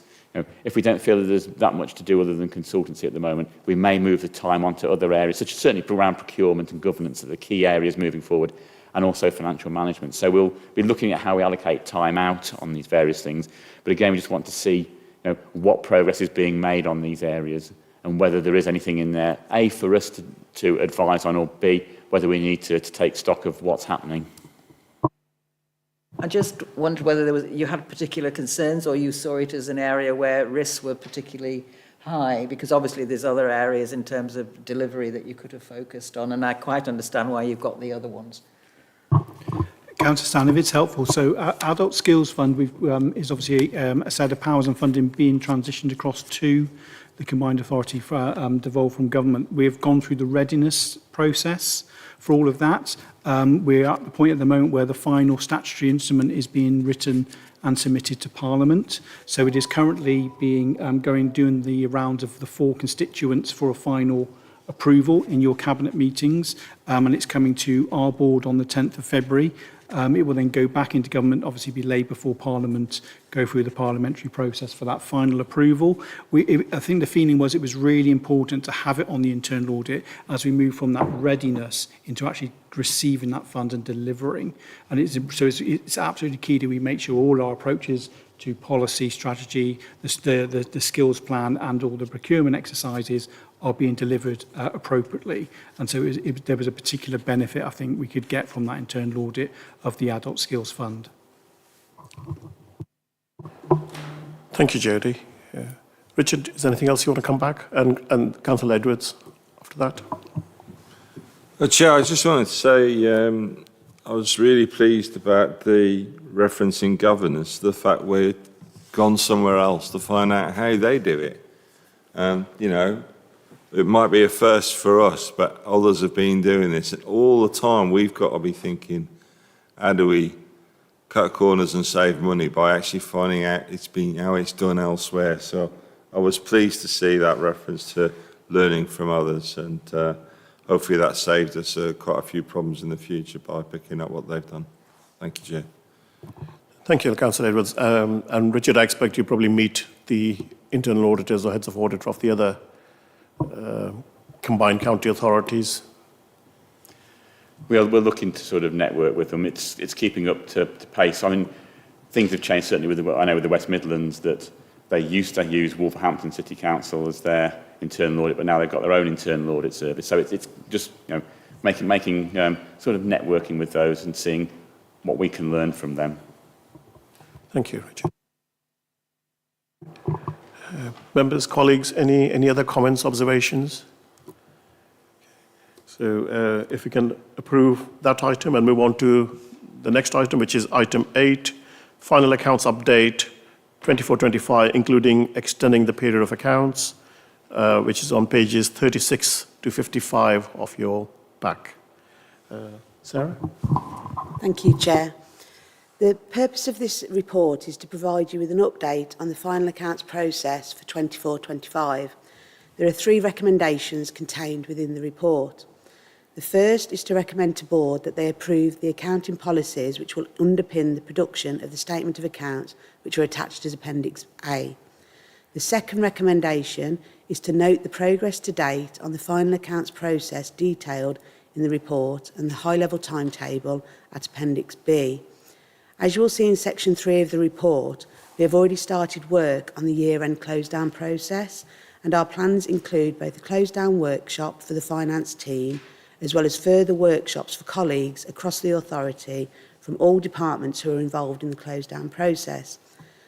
[SPEAKER 11] if we don't feel that there's that much to do other than consultancy at the moment, we may move the time onto other areas, such as certainly around procurement and governance, that are the key areas moving forward, and also financial management. So we'll be looking at how we allocate time out on these various things. But again, we just want to see what progress is being made on these areas, and whether there is anything in there, A, for us to advise on, or B, whether we need to take stock of what's happening.
[SPEAKER 10] I just wondered whether you had particular concerns, or you saw it as an area where risks were particularly high, because obviously there's other areas in terms of delivery that you could have focused on, and I quite understand why you've got the other ones.
[SPEAKER 2] Councillor Stan, if it's helpful, so Adult Skills Fund is obviously a set of powers and funding being transitioned across to the Combined Authority for devolved from government. We've gone through the readiness process for all of that. We're at the point at the moment where the final statutory instrument is being written and submitted to Parliament. So it is currently being doing the rounds of the 4 constituents for a final approval in your cabinet meetings, and it's coming to our board on the 10th of February. It will then go back into government, obviously be laid before Parliament, go through the parliamentary process for that final approval. I think the feeling was it was really important to have it on the internal audit as we move from that readiness into actually receiving that fund and delivering. And it's absolutely key that we make sure all our approaches to policy, strategy, the skills plan and all the procurement exercises are being delivered appropriately. And so there was a particular benefit I think we could get from that internal audit of the Adult Skills Fund.
[SPEAKER 1] Thank you, Jodie. Richard, is there anything else you want to come back? And Councillor Edwards after that.
[SPEAKER 6] Chair, I just wanted to say I was really pleased about the reference in governance, the fact we've gone somewhere else to find out how they do it. It might be a first for us, but others have been doing this. And all the time we've got to be thinking, how do we cut corners and save money by actually finding out how it's done elsewhere. So I was pleased to see that reference to learning from others, and hopefully that saved us quite a few problems in the future by picking up what they've done. Thank you, Chair.
[SPEAKER 1] Thank you, Councillor Edwards. And Richard, I expect you probably meet the internal auditors or heads of audit of the other combined county authorities.
[SPEAKER 11] We're looking to sort of network with them. It's keeping up to pace. I mean, things have changed certainly with the West Midlands, that they used to use Wolverhampton City Council as their internal audit, but now they've got their own internal audit service. So it's just making sort of networking with those and seeing what we can learn from them.
[SPEAKER 1] Thank you, Richard. Members, colleagues, any other comments, observations? So if we can approve that item and move on to the next item, which is item 8, final accounts update 24-25, including extending the period of accounts, which is on pages 36 to 55 of your pack. Sarah?
[SPEAKER 3] Thank you, Chair. The purpose of this report is to provide you with an update on the final accounts process for 24-25. There are 3 recommendations contained within the report. The first is to recommend to Board that they approve the accounting policies which will underpin the production of the Statement of Accounts which are attached as Appendix A. The second recommendation is to note the progress to date on the final accounts process detailed in the report and the high-level timetable at Appendix B. As you will see in Section 3 of the report, we have already started work on the year-end close-down process, and our plans include both a close-down workshop for the finance team, as well as further workshops for colleagues across the authority from all departments who are involved in the close-down process.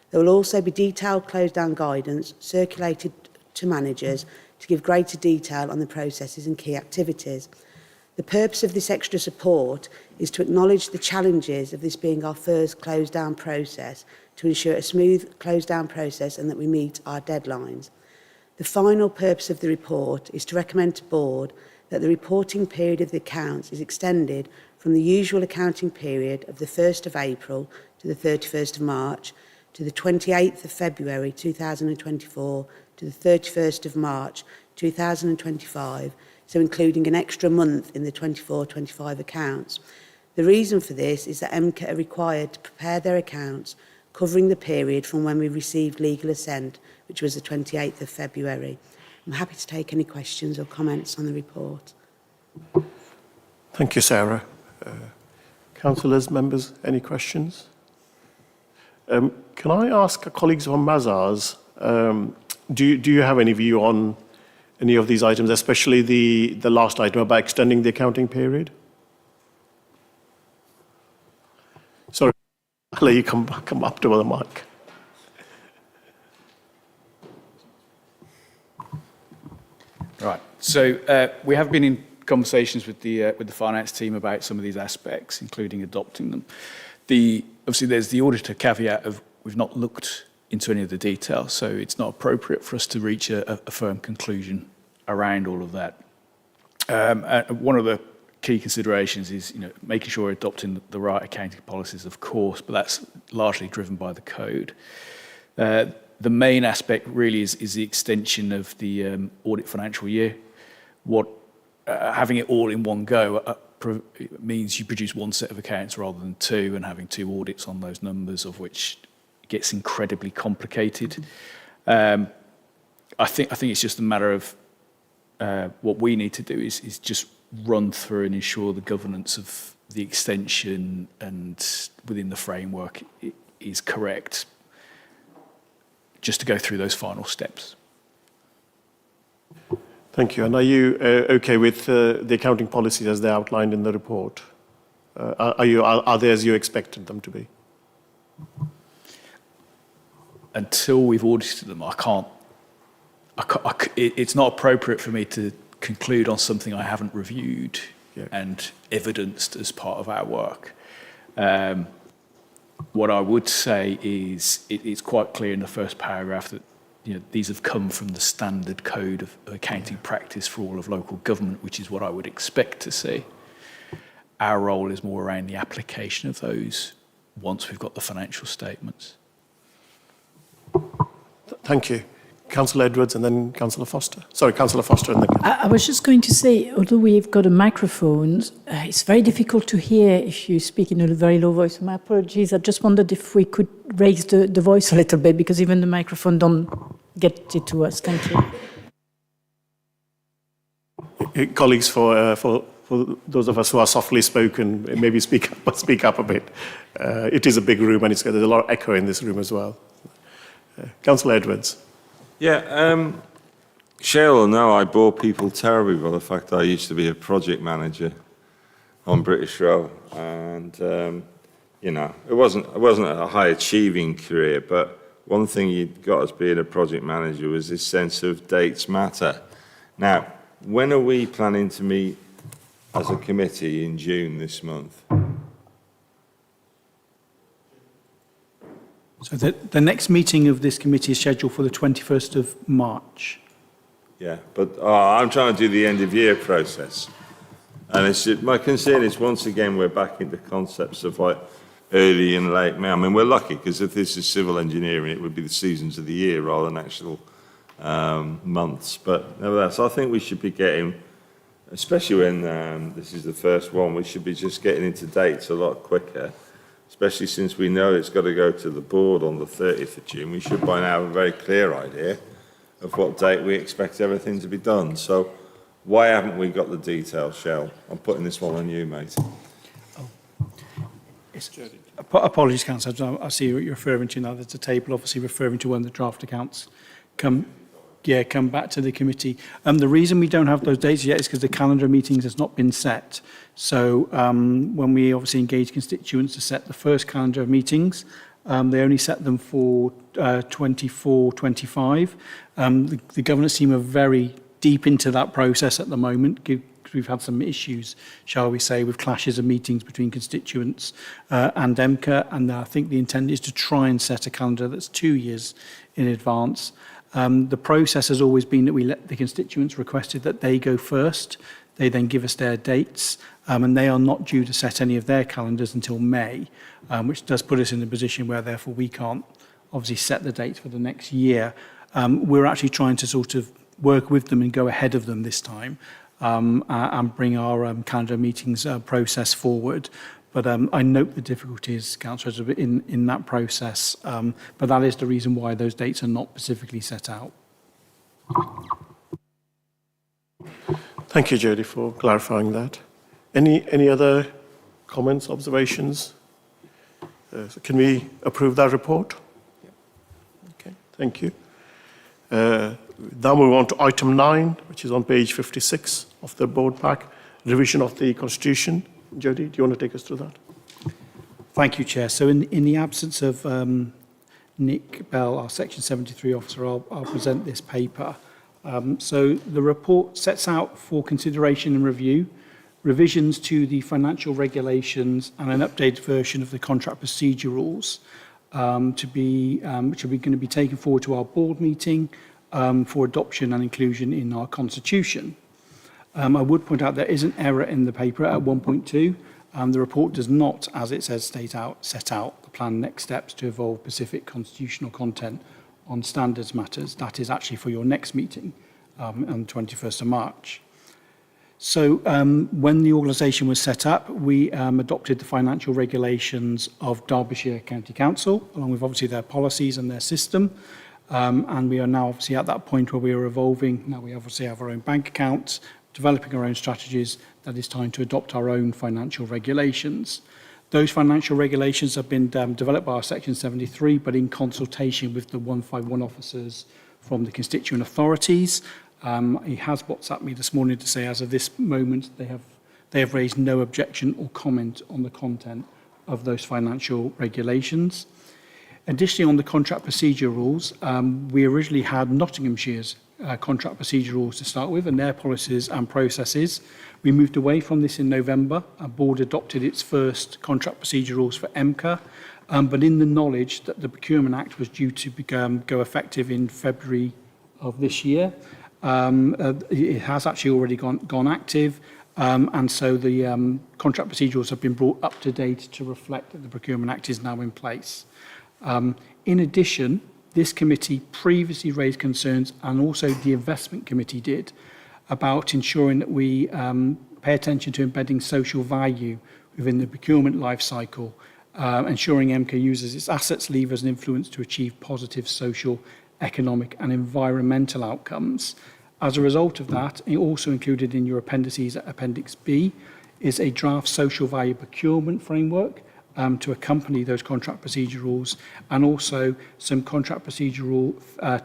[SPEAKER 3] There will also be detailed close-down guidance circulated to managers to give greater detail on the processes and key activities. The purpose of this extra support is to acknowledge the challenges of this being our first close-down process, to ensure a smooth close-down process and that we meet our deadlines. The final purpose of the report is to recommend to Board that the reporting period of the accounts is extended from the usual accounting period of the 1st of April to the 31st of March to the 28th of February 2024 to the 31st of March 2025, so including an extra month in the 24-25 accounts. The reason for this is that EMCCA are required to prepare their accounts covering the period from when we received legal assent, which was the 28th of February. I'm happy to take any questions or comments on the report.
[SPEAKER 1] Thank you, Sarah. Councillors, members, any questions? Can I ask colleagues from Mazars, do you have any view on any of these items, especially the last item about extending the accounting period? Sorry, I'll let you come up to the mic.
[SPEAKER 13] Right. So we have been in conversations with the finance team about some of these aspects, including adopting them. Obviously, there's the auditor caveat of we've not looked into any of the details, so it's not appropriate for us to reach a firm conclusion around all of that. One of the key considerations is, making sure we're adopting the right accounting policies, of course, but that's largely driven by the code. The main aspect really is the extension of the audit financial year. Having it all in one go means you produce one set of accounts rather than two, and having two audits on those numbers, of which gets incredibly complicated. I think it's just a matter of what we need to do is just run through and ensure the governance of the extension and within the framework is correct, just to go through those final steps.
[SPEAKER 1] Thank you. And are you okay with the accounting policies as they're outlined in the report? Are they as you expected them to be?
[SPEAKER 13] Until we've audited them, it's not appropriate for me to conclude on something I haven't reviewed and evidenced as part of our work. What I would say is it's quite clear in the first paragraph that these have come from the standard code of accounting practice for all of local government, which is what I would expect to see. Our role is more around the application of those once we've got the financial statements.
[SPEAKER 1] Thank you. Councillor Edwards and then Councillor Foster. Sorry, Councillor Foster and then...
[SPEAKER 7] I was just going to say, although we've got a microphone, it's very difficult to hear if you speak in a very low voice. My apologies. I just wondered if we could raise the voice a little bit, because even the microphone don't get it to us. Thank you.
[SPEAKER 1] Colleagues, for those of us who are softly spoken, maybe speak up a bit. It is a big room, and there's a lot of echo in this room as well. Councillor Edwards.
[SPEAKER 6] Yeah, Cheryl will know I bore people terribly by the fact that I used to be a project manager on British Rail, and it wasn't a high achieving career, but one thing you got as being a project manager was this sense of dates matter. Now, when are we planning to meet as a committee? In June this month?
[SPEAKER 2] So the next meeting of this committee is scheduled for the 21st of March.
[SPEAKER 6] Yeah, but I'm trying to do the end of year process. And my concern is, once again, we're back into concepts of like early and late May. I mean, we're lucky, because if this is civil engineering, it would be the seasons of the year rather than actual months. But nevertheless, I think we should be getting, especially when this is the first one, we should be just getting into dates a lot quicker, especially since we know it's got to go to the board on the 30th of June. We should by now have a very clear idea of what date we expect everything to be done. So why haven't we got the details, Shell? I'm putting this one on you, mate.
[SPEAKER 2] Apologies, Councillor. I see what you're referring to now. There's a table obviously referring to when the draft accounts come back to the committee. The reason we don't have those dates yet is because the calendar of meetings has not been set. So when we obviously engage constituents to set the first calendar of meetings, they only set them for 24-25. The governance team are very deep into that process at the moment. We've had some issues, shall we say, with clashes of meetings between constituents and EMCCA, and I think the intent is to try and set a calendar that's 2 years in advance. The process has always been that we let the constituents requested that they go first. They then give us their dates, and they are not due to set any of their calendars until May, which does put us in a position where therefore we can't obviously set the dates for the next year. We're actually trying to sort of work with them and go ahead of them this time. And bring our calendar meetings process forward. But I note the difficulties, councillors, in that process. But that is the reason why those dates are not specifically set out.
[SPEAKER 1] Thank you, Jodie, for clarifying that. Any other comments, observations? So can we approve that report? Okay, thank you. Now move on to item 9, which is on page 56 of the board pack, revision of the Constitution. Jodie, do you want to take us through that?
[SPEAKER 2] Thank you, Chair. So in the absence of Nick Bell, our Section 73 officer, I'll present this paper. So the report sets out for consideration and review revisions to the financial regulations and an updated version of the contract procedure rules which are going to be taken forward to our board meeting for adoption and inclusion in our constitution. I would point out there is an error in the paper at 1.2. The report does not, as it says, set out the planned next steps to evolve specific constitutional content on standards matters. That is actually for your next meeting on the 21st of March. So when the organisation was set up, we adopted the financial regulations of Derbyshire County Council, along with obviously their policies and their system. And we are now obviously at that point where we are evolving. Now we obviously have our own bank accounts, developing our own strategies. That is time to adopt our own financial regulations. Those financial regulations have been developed by our Section 73, but in consultation with the 151 officers from the constituent authorities. He has WhatsApped me this morning to say, as of this moment, they have raised no objection or comment on the content of those financial regulations. Additionally, on the contract procedure rules, we originally had Nottinghamshire's contract procedure rules to start with and their policies and processes. We moved away from this in November. Our board adopted its first contract procedure rules for EMCCA, but in the knowledge that the Procurement Act was due to go effective in February of this year. It has actually already gone active, and so the contract procedures have been brought up to date to reflect that the Procurement Act is now in place. In addition, this committee previously raised concerns, and also the investment committee did, about ensuring that we pay attention to embedding social value within the procurement life cycle, ensuring EMCCA uses its assets, levers and influence to achieve positive social, economic and environmental outcomes. As a result of that, it also included in your appendices at Appendix B is a draft social value procurement framework to accompany those contract procedure rules, and also some contract procedure rule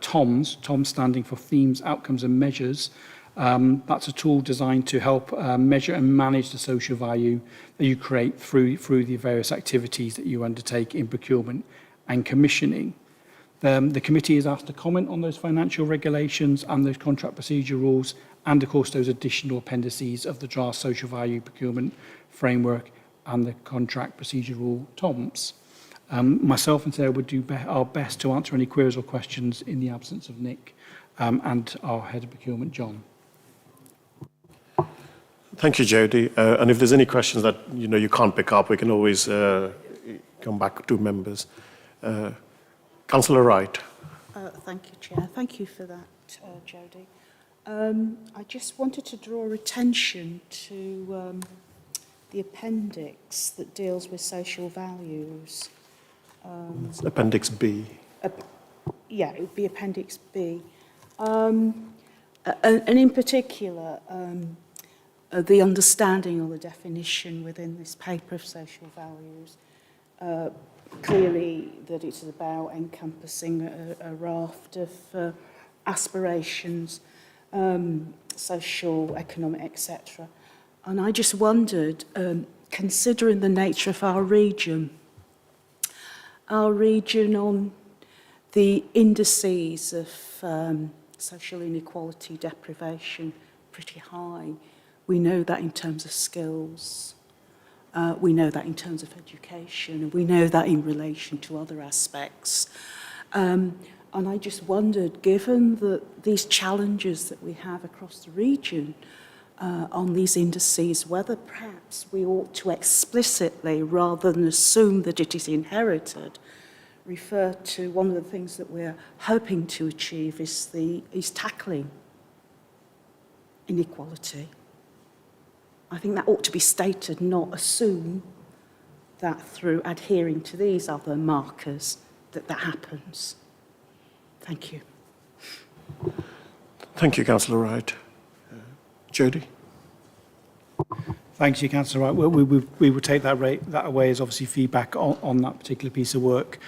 [SPEAKER 2] TOMs standing for themes, outcomes and measures. That's a tool designed to help measure and manage the social value that you create through the various activities that you undertake in procurement and commissioning. The committee is asked to comment on those financial regulations and those contract procedure rules, and of course those additional appendices of the draft social value procurement framework and the contract procedure rule TOMs. Myself and Sarah would do our best to answer any queries or questions in the absence of Nick and our head of procurement, John.
[SPEAKER 1] Thank you, Jodie. And if there's any questions that you can't pick up, we can always come back to members. Councillor Wright.
[SPEAKER 9] Thank you, Chair. Thank you for that, Jodie. I just wanted to draw attention to the appendix that deals with social values.
[SPEAKER 1] It's Appendix B.
[SPEAKER 9] Yeah, it would be Appendix B. And in particular, the understanding or the definition within this paper of social values, clearly that it's about encompassing a raft of aspirations, social, economic, etc. And I just wondered, considering the nature of our region on the indices of social inequality, deprivation, pretty high. We know that in terms of skills, we know that in terms of education, and we know that in relation to other aspects. And I just wondered, given that these challenges that we have across the region on these indices, whether perhaps we ought to explicitly, rather than assume that it is inherited, refer to one of the things that we're hoping to achieve is tackling inequality. I think that ought to be stated, not assume that through adhering to these other markers that happens. Thank you.
[SPEAKER 1] Thank you, Councillor Wright. Jody?
[SPEAKER 2] Thank you, Councillor Wright. We will take that away as obviously feedback on that particular piece of work.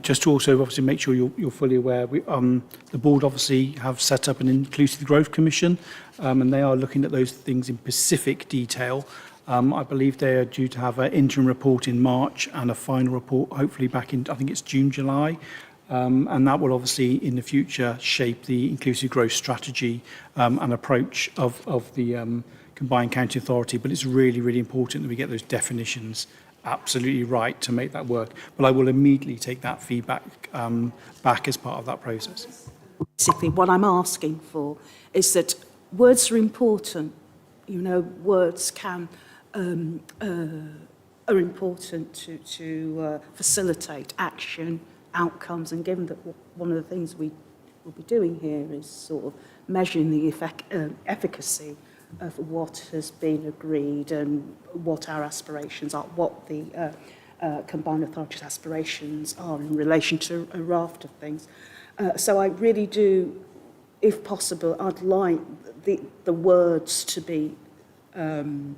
[SPEAKER 2] Just to also obviously make sure you're fully aware, the board obviously have set up an Inclusive Growth Commission, and they are looking at those things in specific detail. I believe they are due to have an interim report in March and a final report hopefully back in, I think it's June, July. And that will obviously in the future shape the inclusive growth strategy and approach of the Combined County Authority. But it's really, really important that we get those definitions absolutely right to make that work. But I will immediately take that feedback back as part of that process.
[SPEAKER 9] Basically, what I'm asking for is that words are important. You know, words are important to facilitate action, outcomes, and given that one of the things we will be doing here is sort of measuring the efficacy of what has been agreed and what our aspirations are, what the Combined Authorities' aspirations are in relation to a raft of things. So I really do, if possible, I'd like the words to be in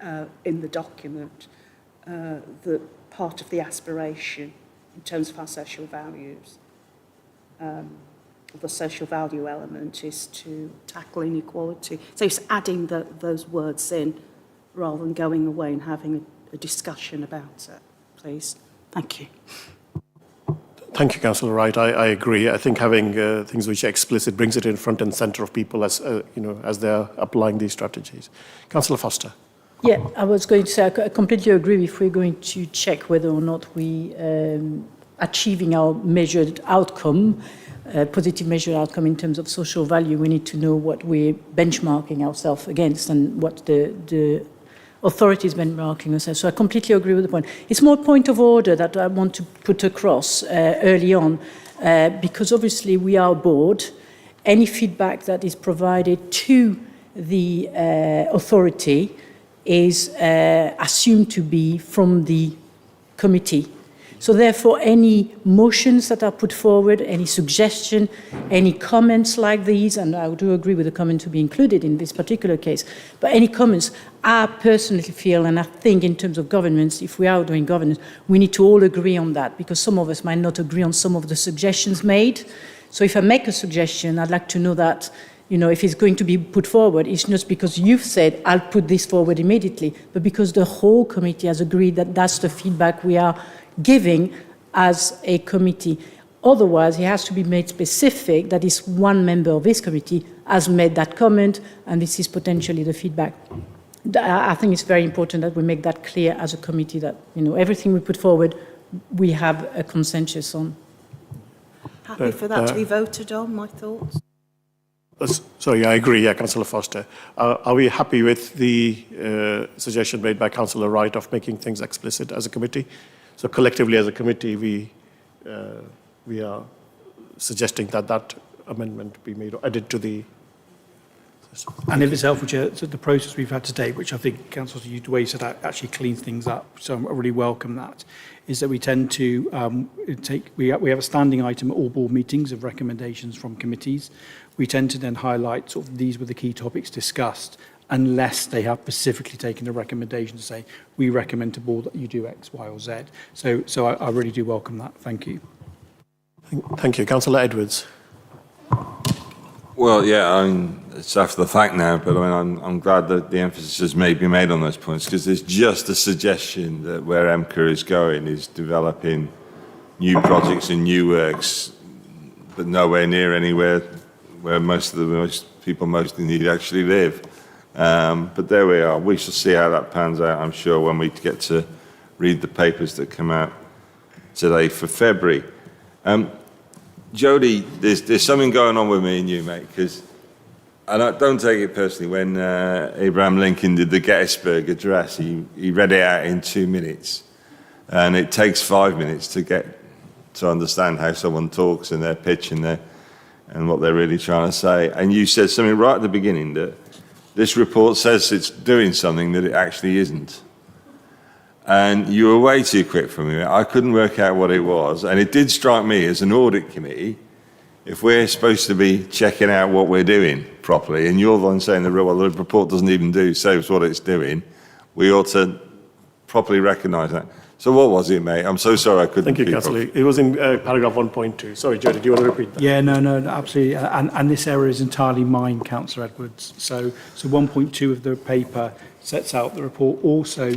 [SPEAKER 9] the document, that part of the aspiration in terms of our social values, the social value element is to tackle inequality. So it's adding those words in rather than going away and having a discussion about it, please. Thank you.
[SPEAKER 1] Thank you, Councillor Wright. I agree. I think having things which are explicit brings it in front and centre of people as as they're applying these strategies. Councillor Foster.
[SPEAKER 7] Yeah, I was going to say I completely agree. If we're going to check whether or not we achieving our measured outcome, positive measured outcome in terms of social value, we need to know what we're benchmarking ourselves against and what the authorities benchmarking ourselves. So I completely agree with the point. It's more point of order that I want to put across early on, because obviously we are a board. Any feedback that is provided to the authority is assumed to be from the committee. So therefore, any motions that are put forward, any suggestion, any comments like these, and I do agree with the comment to be included in this particular case, but any comments, I personally feel, and I think in terms of governance, if we are doing governance, we need to all agree on that, because some of us might not agree on some of the suggestions made. So if I make a suggestion, I'd like to know that, if it's going to be put forward, it's not because you've said, I'll put this forward immediately, but because the whole committee has agreed that that's the feedback we are giving as a committee. Otherwise, it has to be made specific that is one member of this committee has made that comment, and this is potentially the feedback. I think it's very important that we make that clear as a committee that, everything we put forward, we have a consensus on.
[SPEAKER 9] Happy for that to be voted on, my thoughts.
[SPEAKER 1] Sorry, I agree, Councillor Foster. Are we happy with the suggestion made by Councillor Wright of making things explicit as a committee? So collectively as a committee, we are suggesting that amendment be made or added to the
[SPEAKER 2] And if it's helpful, Chair, so the process we've had today, which I think Councillor used the way you said that actually cleans things up, so I really welcome that, is that we tend to we have a standing item at all board meetings of recommendations from committees. We tend to then highlight sort of these were the key topics discussed, unless they have specifically taken a recommendation to say, we recommend to board that you do X, Y or Z. So I really do welcome that. Thank you.
[SPEAKER 1] Thank you. Councillor Edwards.
[SPEAKER 6] Well, yeah, it's after the fact now, but I'm glad that the emphasis may be made on those points, because there's just a suggestion that where EMCCA is going is developing new projects and new works, but nowhere near anywhere where most people most in need actually live. But there we are. We shall see how that pans out, I'm sure, when we get to read the papers that come out today for February. Jody, there's something going on with me and you, mate, because, and don't take it personally, when Abraham Lincoln did the Gettysburg Address, he read it out in 2 minutes, and it takes 5 minutes to understand how someone talks and their pitch and what they're really trying to say. And you said something right at the beginning, that this report says it's doing something that it actually isn't. And you were way too quick for me. I couldn't work out what it was. And it did strike me as an audit committee, if we're supposed to be checking out what we're doing properly, and you're the one saying the report doesn't even say what it's doing, we ought to properly recognise that. So what was it, mate? I'm so sorry I couldn't
[SPEAKER 1] Thank you,
[SPEAKER 6] keep
[SPEAKER 1] Councillor.
[SPEAKER 6] up.
[SPEAKER 1] It was in paragraph 1.2. Sorry, Jody, do you want to repeat that?
[SPEAKER 2] Yeah, no, absolutely. And this error is entirely mine, Councillor Edwards. So 1.2 of the paper sets out the report also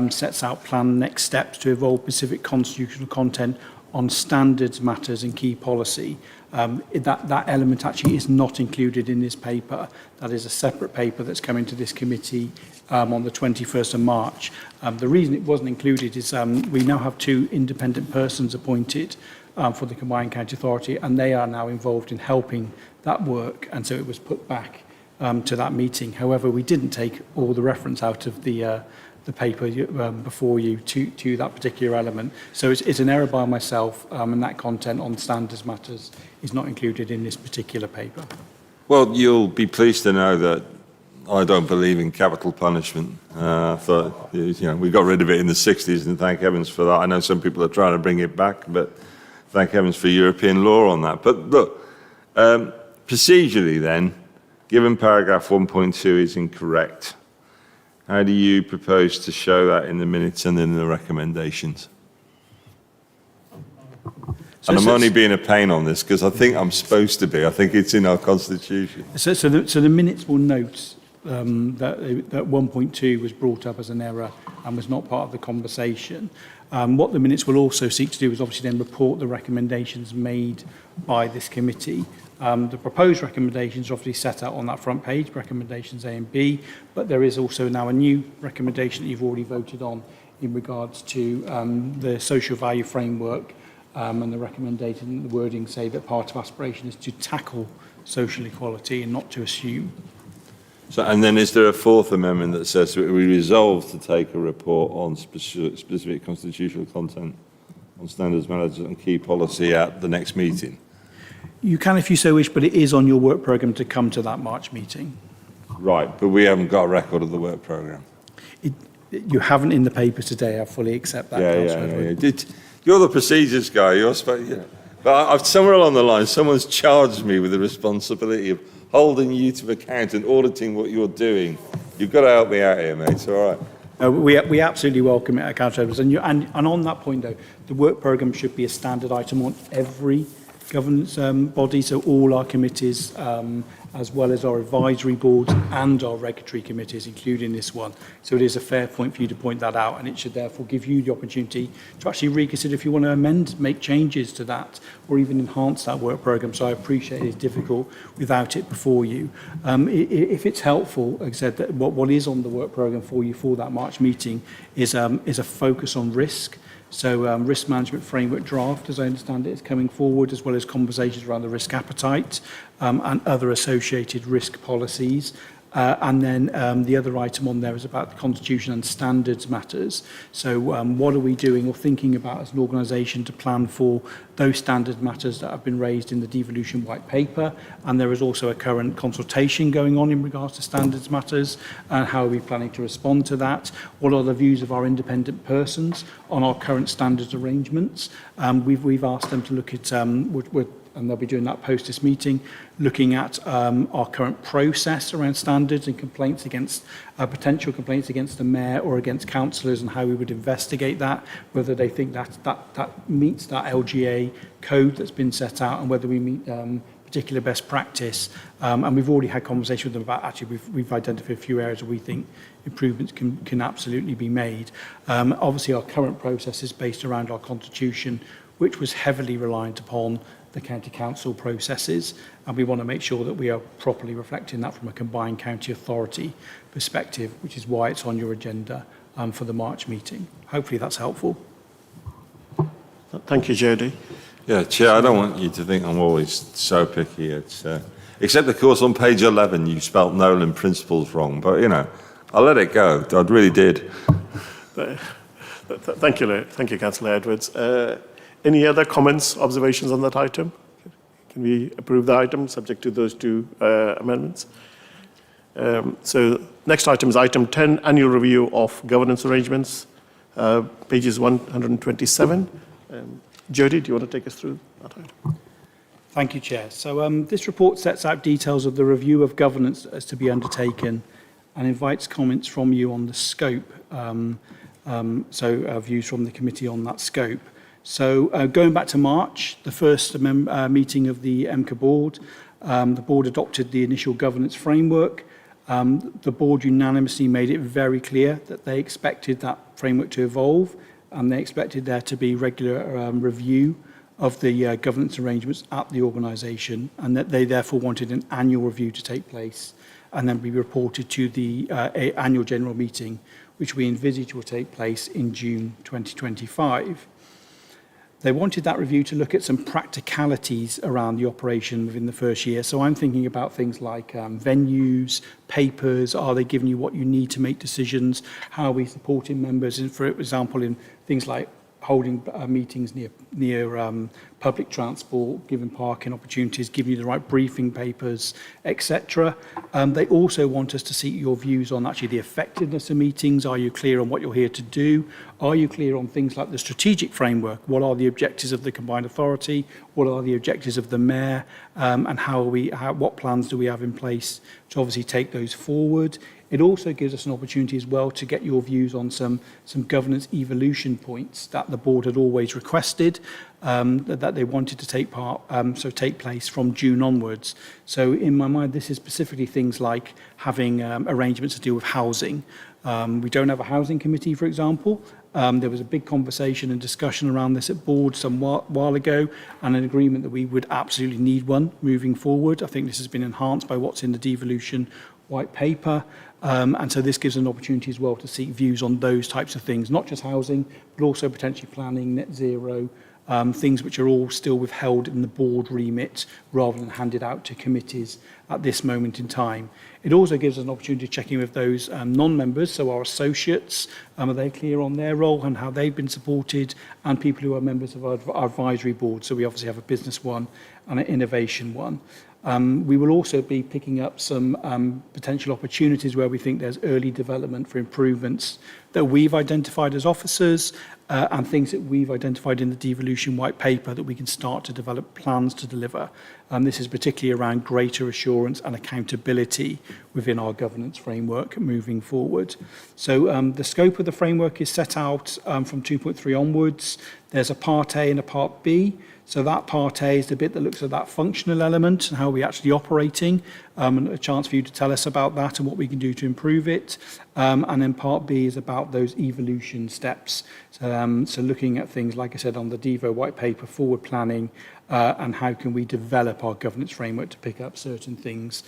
[SPEAKER 2] sets out planned next steps to evolve specific constitutional content on standards, matters and key policy. That element actually is not included in this paper. That is a separate paper that's coming to this committee on the 21st of March. The reason it wasn't included is we now have 2 independent persons appointed for the Combined County Authority, and they are now involved in helping that work, and so it was put back to that meeting. However, we didn't take all the reference out of the paper before you to that particular element. So it's an error by myself, and that content on standards matters is not included in this particular paper.
[SPEAKER 6] Well, you'll be pleased to know that I don't believe in capital punishment. I thought, we got rid of it in the 60s, and thank heavens for that. I know some people are trying to bring it back, but thank heavens for European law on that. But look, procedurally then, given paragraph 1.2 is incorrect, how do you propose to show that in the minutes and in the recommendations? And I'm only being a pain on this because I think I'm supposed to be. I think it's in our constitution.
[SPEAKER 2] So the minutes will note that 1.2 was brought up as an error and was not part of the conversation. What the minutes will also seek to do is obviously then report the recommendations made by this committee. The proposed recommendations are obviously set out on that front page, recommendations A and B, but there is also now a new recommendation that you've already voted on in regards to the social value framework, and the recommendation and the wording say that part of aspiration is to tackle social equality and not to assume.
[SPEAKER 6] So, and then is there a 4th amendment that says that we resolve to take a report on specific constitutional content on standards, matters and key policy at the next meeting?
[SPEAKER 2] You can if you so wish, but it is on your work programme to come to that March meeting.
[SPEAKER 6] Right, but we haven't got a record of the work programme.
[SPEAKER 2] You haven't in the paper today, I fully accept that.
[SPEAKER 6] Yeah. You're the procedures guy, but somewhere along the line, someone's charged me with the responsibility of holding you to account and auditing what you're doing. You've got to help me out here, mate, it's all right.
[SPEAKER 2] We absolutely welcome it at Council Edwards. And on that point, though, the work programme should be a standard item on every governance body, so all our committees, as well as our advisory boards and our regulatory committees, including this one. So it is a fair point for you to point that out, and it should therefore give you the opportunity to actually reconsider if you want to amend, make changes to that, or even enhance that work programme. So I appreciate it's difficult without it before you. If it's helpful, like I said, that what is on the work programme for you for that March meeting is a focus on risk. So risk management framework draft, as I understand it, is coming forward, as well as conversations around the risk appetite and other associated risk policies. And then the other item on there is about the constitution and standards matters. So what are we doing or thinking about as an organisation to plan for those standard matters that have been raised in the devolution white paper? And there is also a current consultation going on in regards to standards matters, and how are we planning to respond to that? What are the views of our independent persons on our current standards arrangements? We've asked them to look at, and they'll be doing that post this meeting, looking at our current process around standards and complaints against, potential complaints against the mayor or against councillors, and how we would investigate that, whether they think that meets that LGA code that's been set out, and whether we meet particular best practice. And we've already had conversation with them about, actually, we've identified a few areas where we think improvements can absolutely be made. Obviously, our current process is based around our constitution, which was heavily reliant upon the county council processes, and we want to make sure that we are properly reflecting that from a combined county authority perspective, which is why it's on your agenda for the March meeting. Hopefully that's helpful.
[SPEAKER 1] Thank you, Jody.
[SPEAKER 6] Yeah, Chair, I don't want you to think I'm always so picky. It's, except, of course, on page 11, you spelt Nolan principles wrong, but, you know, I let it go. I really did.
[SPEAKER 1] Thank you, Councillor Edwards. Any other comments, observations on that item? Can we approve the item subject to those two amendments? So next item is item 10, annual review of governance arrangements, pages 127. Jody, do you want to take us through that item?
[SPEAKER 2] Thank you, Chair. So this report sets out details of the review of governance that is to be undertaken, and invites comments from you on the scope, views from the committee on that scope. So going back to March, the first meeting of the EMCCA board, the board adopted the initial governance framework. The board unanimously made it very clear that they expected that framework to evolve, and they expected there to be regular review of the governance arrangements at the organisation, and that they therefore wanted an annual review to take place and then be reported to the annual general meeting, which we envisage will take place in June 2025. They wanted that review to look at some practicalities around the operation within the first year. So I'm thinking about things like venues, papers, are they giving you what you need to make decisions? How are we supporting members, and for example, in things like holding meetings near public transport, giving parking opportunities, giving you the right briefing papers, etc. They also want us to seek your views on actually the effectiveness of meetings. Are you clear on what you're here to do? Are you clear on things like the strategic framework? What are the objectives of the combined authority? What are the objectives of the mayor? And what plans do we have in place to obviously take those forward? It also gives us an opportunity as well to get your views on some governance evolution points that the board had always requested, that they wanted to take place from June onwards. So in my mind, this is specifically things like having arrangements to deal with housing. We don't have a housing committee, for example. There was a big conversation and discussion around this at board some while ago, and an agreement that we would absolutely need one moving forward. I think this has been enhanced by what's in the devolution white paper. And so this gives an opportunity as well to seek views on those types of things, not just housing, but also potentially planning, net zero, things which are all still withheld in the board remit rather than handed out to committees at this moment in time. It also gives us an opportunity to check in with those non-members, so our associates, are they clear on their role and how they've been supported, and people who are members of our advisory board. So we obviously have a business one and an innovation one. We will also be picking up some potential opportunities where we think there's early development for improvements that we've identified as officers, and things that we've identified in the devolution white paper that we can start to develop plans to deliver. This is particularly around greater assurance and accountability within our governance framework moving forward. So the scope of the framework is set out from 2.3 onwards. There's a part A and a part B. So that part A is the bit that looks at that functional element and how we're actually operating, and a chance for you to tell us about that and what we can do to improve it. And then part B is about those evolution steps. So looking at things, like I said, on the Devo white paper, forward planning, and how can we develop our governance framework to pick up certain things.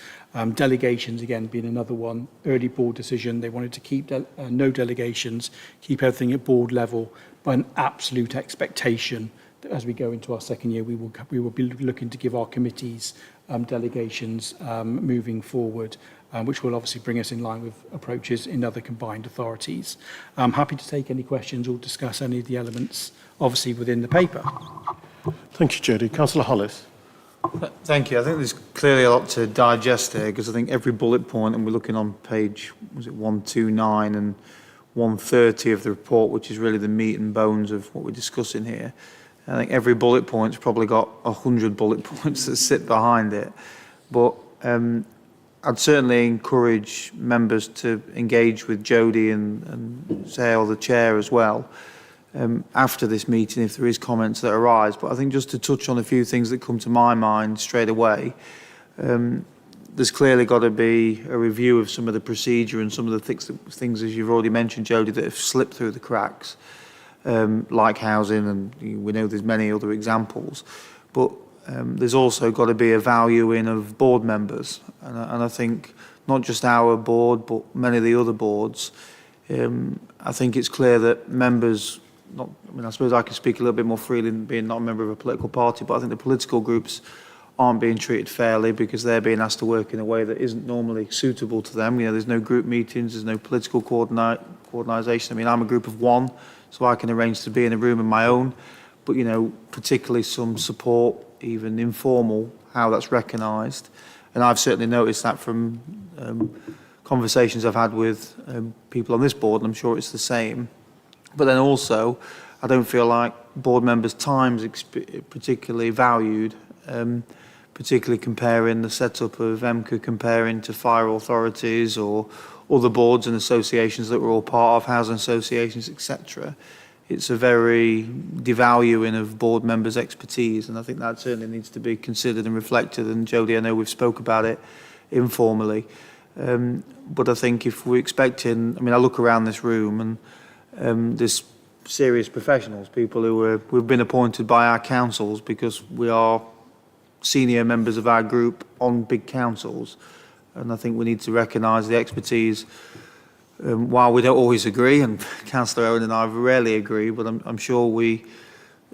[SPEAKER 2] Delegations, again, being another one. Early board decision, they wanted to keep no delegations, keep everything at board level, but an absolute expectation as we go into our second year, we will be looking to give our committees delegations moving forward, which will obviously bring us in line with approaches in other combined authorities. I'm happy to take any questions or discuss any of the elements, obviously, within the paper.
[SPEAKER 1] Thank you, Jody. Councillor Hollis.
[SPEAKER 5] Thank you. I think there's clearly a lot to digest here, because I think every bullet point, and we're looking on page, was it 129 and 130 of the report, which is really the meat and bones of what we're discussing here. I think every bullet point's probably got 100 bullet points that sit behind it. But I'd certainly encourage members to engage with Jody and say, or the chair as well, after this meeting, if there is comments that arise. But I think just to touch on a few things that come to my mind straight away, there's clearly got to be a review of some of the procedure and some of the things, as you've already mentioned, Jody, that have slipped through the cracks, like housing, and we know there's many other examples. But there's also got to be a valuing of board members, and I think not just our board, but many of the other boards. I think it's clear that members, I suppose I can speak a little bit more freely than being not a member of a political party, but I think the political groups aren't being treated fairly because they're being asked to work in a way that isn't normally suitable to them. You know, there's no group meetings, there's no political coordination. I mean, I'm a group of one, so I can arrange to be in a room of my own, but, you know, particularly some support, even informal, how that's recognised. And I've certainly noticed that from conversations I've had with people on this board, and I'm sure it's the same. But then also, I don't feel like board members' time is particularly valued, particularly comparing the setup of EMCCA comparing to fire authorities or other boards and associations that we're all part of, housing associations, etc. It's a very devaluing of board members' expertise, and I think that certainly needs to be considered and reflected. And Jody, I know we've spoke about it informally, but I think if we're expecting, I look around this room and there's serious professionals, people who've been appointed by our councils because we are senior members of our group on big councils, and I think we need to recognise the expertise. While we don't always agree, and Councillor Owen and I rarely agree, but I'm sure we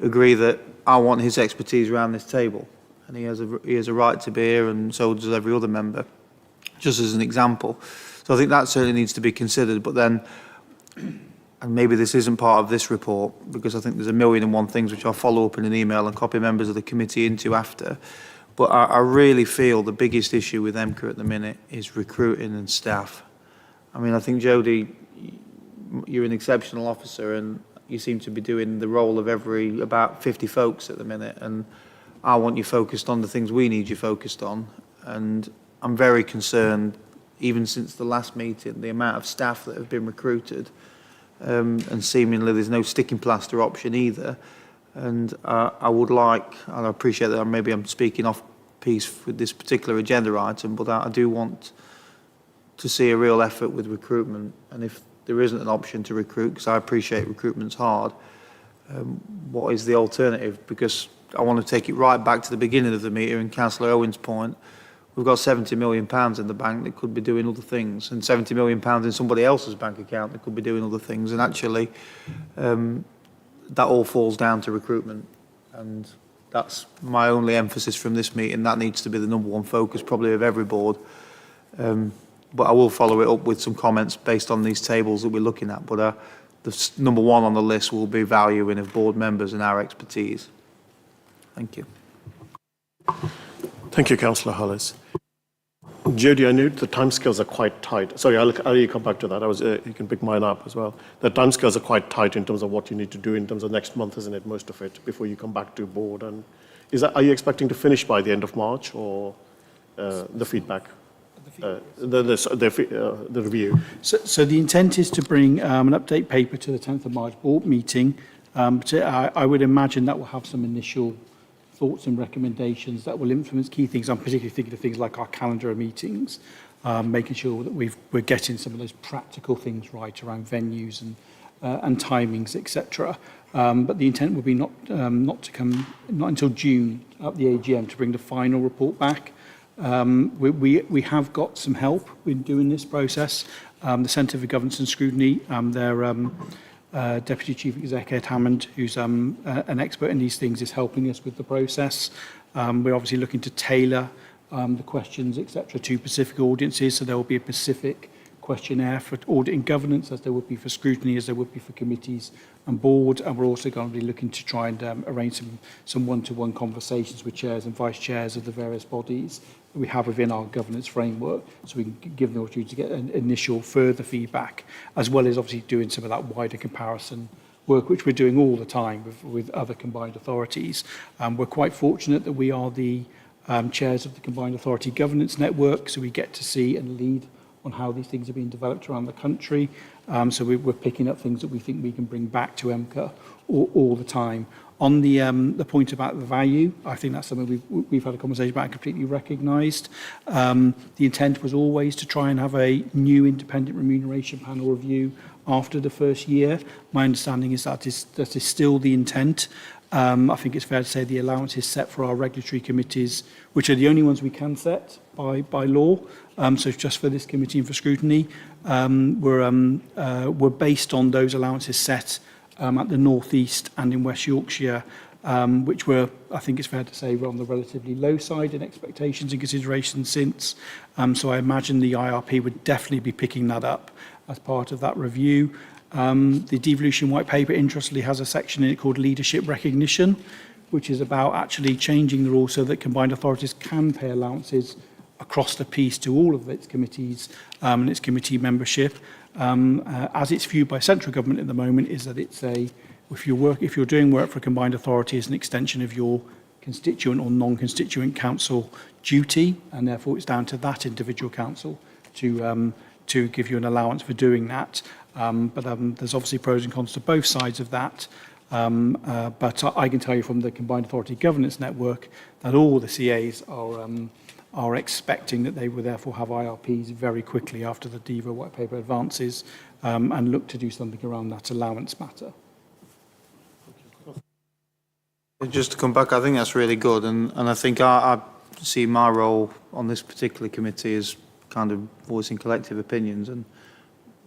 [SPEAKER 5] agree that I want his expertise around this table, and he has a right to be here, and so does every other member, just as an example. So I think that certainly needs to be considered. But then, and maybe this isn't part of this report, because I think there's a million and one things which I'll follow up in an email and copy members of the committee into after. But I really feel the biggest issue with EMCCA at the minute is recruiting and staff. I think, Jody, you're an exceptional officer, and you seem to be doing the role of about 50 folks at the minute, and I want you focused on the things we need you focused on. And I'm very concerned, even since the last meeting, the amount of staff that have been recruited, and seemingly there's no sticking plaster option either. And I would like, and I appreciate that maybe I'm speaking off piece with this particular agenda item, but I do want to see a real effort with recruitment. And if there isn't an option to recruit, because I appreciate recruitment's hard, what is the alternative? Because I want to take it right back to the beginning of the meeting, and Councillor Owen's point, we've got £70 million in the bank that could be doing other things, and £70 million in somebody else's bank account that could be doing other things. And actually, that all falls down to recruitment. And that's my only emphasis from this meeting. That needs to be the number one focus, probably, of every board. But I will follow it up with some comments based on these tables that we're looking at. But the number one on the list will be valuing of board members and our expertise. Thank you.
[SPEAKER 1] Thank you, Councillor Hollis. Jody, I know the timescales are quite tight. Sorry, I'll come back to that. You can pick mine up as well. The timescales are quite tight in terms of what you need to do in terms of next month, isn't it, most of it, before you come back to board? And are you expecting to finish by the end of March, or the feedback? The review.
[SPEAKER 2] So the intent is to bring an update paper to the 10th of March board meeting. I would imagine that will have some initial thoughts and recommendations that will influence key things. I'm particularly thinking of things like our calendar of meetings, making sure that we're getting some of those practical things right around venues and timings, etc. But the intent will be not until June at the AGM to bring the final report back. We have got some help in doing this process. The Centre for Governance and Scrutiny, Deputy Chief Exec Ed Hammond, who's an expert in these things, is helping us with the process. We're obviously looking to tailor the questions, etc., to specific audiences, so there will be a specific questionnaire for audit and governance, as there would be for scrutiny, as there would be for committees and boards, and we're also going to be looking to try and arrange some one-to-one conversations with chairs and vice chairs of the various bodies that we have within our governance framework, so we can give them the opportunity to get an initial further feedback, as well as obviously doing some of that wider comparison work, which we're doing all the time with other combined authorities. We're quite fortunate that we are the chairs of the Combined Authority Governance Network, so we get to see and lead on how these things are being developed around the country. So we're picking up things that we think we can bring back to EMCCA all the time. On the point about the value, I think that's something we've had a conversation about and completely recognised. The intent was always to try and have a new independent remuneration panel review after the first year. My understanding is that is still the intent. I think it's fair to say the allowances set for our regulatory committees, which are the only ones we can set by law, so just for this committee and for scrutiny, were based on those allowances set at the North East and in West Yorkshire, which were, I think it's fair to say, were on the relatively low side in expectations and considerations since. So I imagine the IRP would definitely be picking that up as part of that review. The devolution white paper, interestingly, has a section in it called leadership recognition, which is about actually changing the rules so that combined authorities can pay allowances across the piece to all of its committees and its committee membership. As it's viewed by central government at the moment, is that it's if you're doing work for a combined authority, it's an extension of your constituent or non-constituent council duty, and therefore it's down to that individual council to give you an allowance for doing that. But there's obviously pros and cons to both sides of that. But I can tell you from the Combined Authority Governance Network that all the CAs are expecting that they will therefore have IRPs very quickly after the DEVA white paper advances and look to do something around that allowance matter.
[SPEAKER 5] Just to come back, I think that's really good, and I think I see my role on this particular committee as kind of voicing collective opinions, and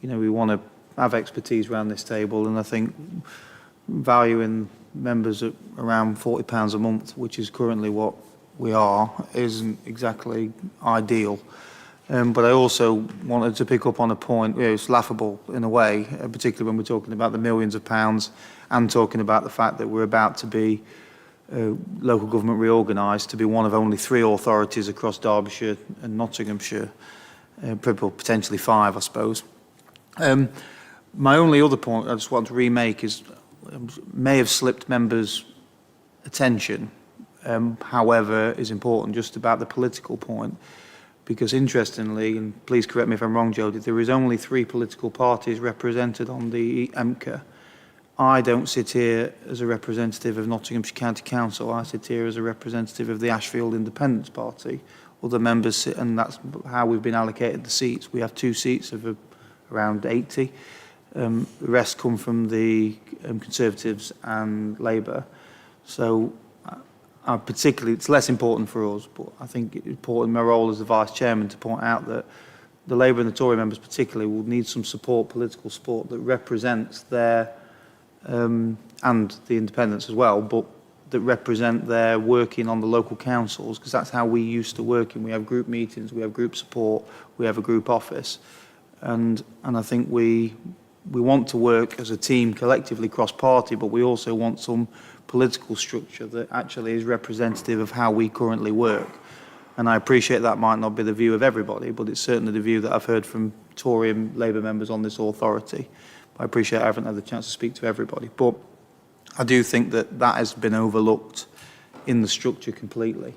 [SPEAKER 5] we want to have expertise around this table, and I think valuing members at around £40 a month, which is currently what we are, isn't exactly ideal. But I also wanted to pick up on a point, it's laughable in a way, particularly when we're talking about the millions of pounds and talking about the fact that we're about to be local government reorganised to be one of only 3 authorities across Derbyshire and Nottinghamshire, potentially 5, I suppose. My only other point I just want to remake is may have slipped members' attention, however, is important just about the political point, because interestingly, and please correct me if I'm wrong, Jodie, there is only 3 political parties represented on the EMCCA. I don't sit here as a representative of Nottinghamshire County Council. I sit here as a representative of the Ashfield Independence Party. Other members sit, and that's how we've been allocated the seats. We have 2 seats of around 80. The rest come from the Conservatives and Labour. So particularly, it's less important for us, but I think it's important in my role as the Vice Chairman to point out that the Labour and the Tory members particularly will need some support, political support, that represents their, and the independents as well, but that represent their working on the local councils, because that's how we used to work. We have group meetings, we have group support, we have a group office. And I think we want to work as a team collectively cross-party, but we also want some political structure that actually is representative of how we currently work. And I appreciate that might not be the view of everybody, but it's certainly the view that I've heard from Tory and Labour members on this authority. I appreciate I haven't had the chance to speak to everybody, but I do think that that has been overlooked in the structure completely.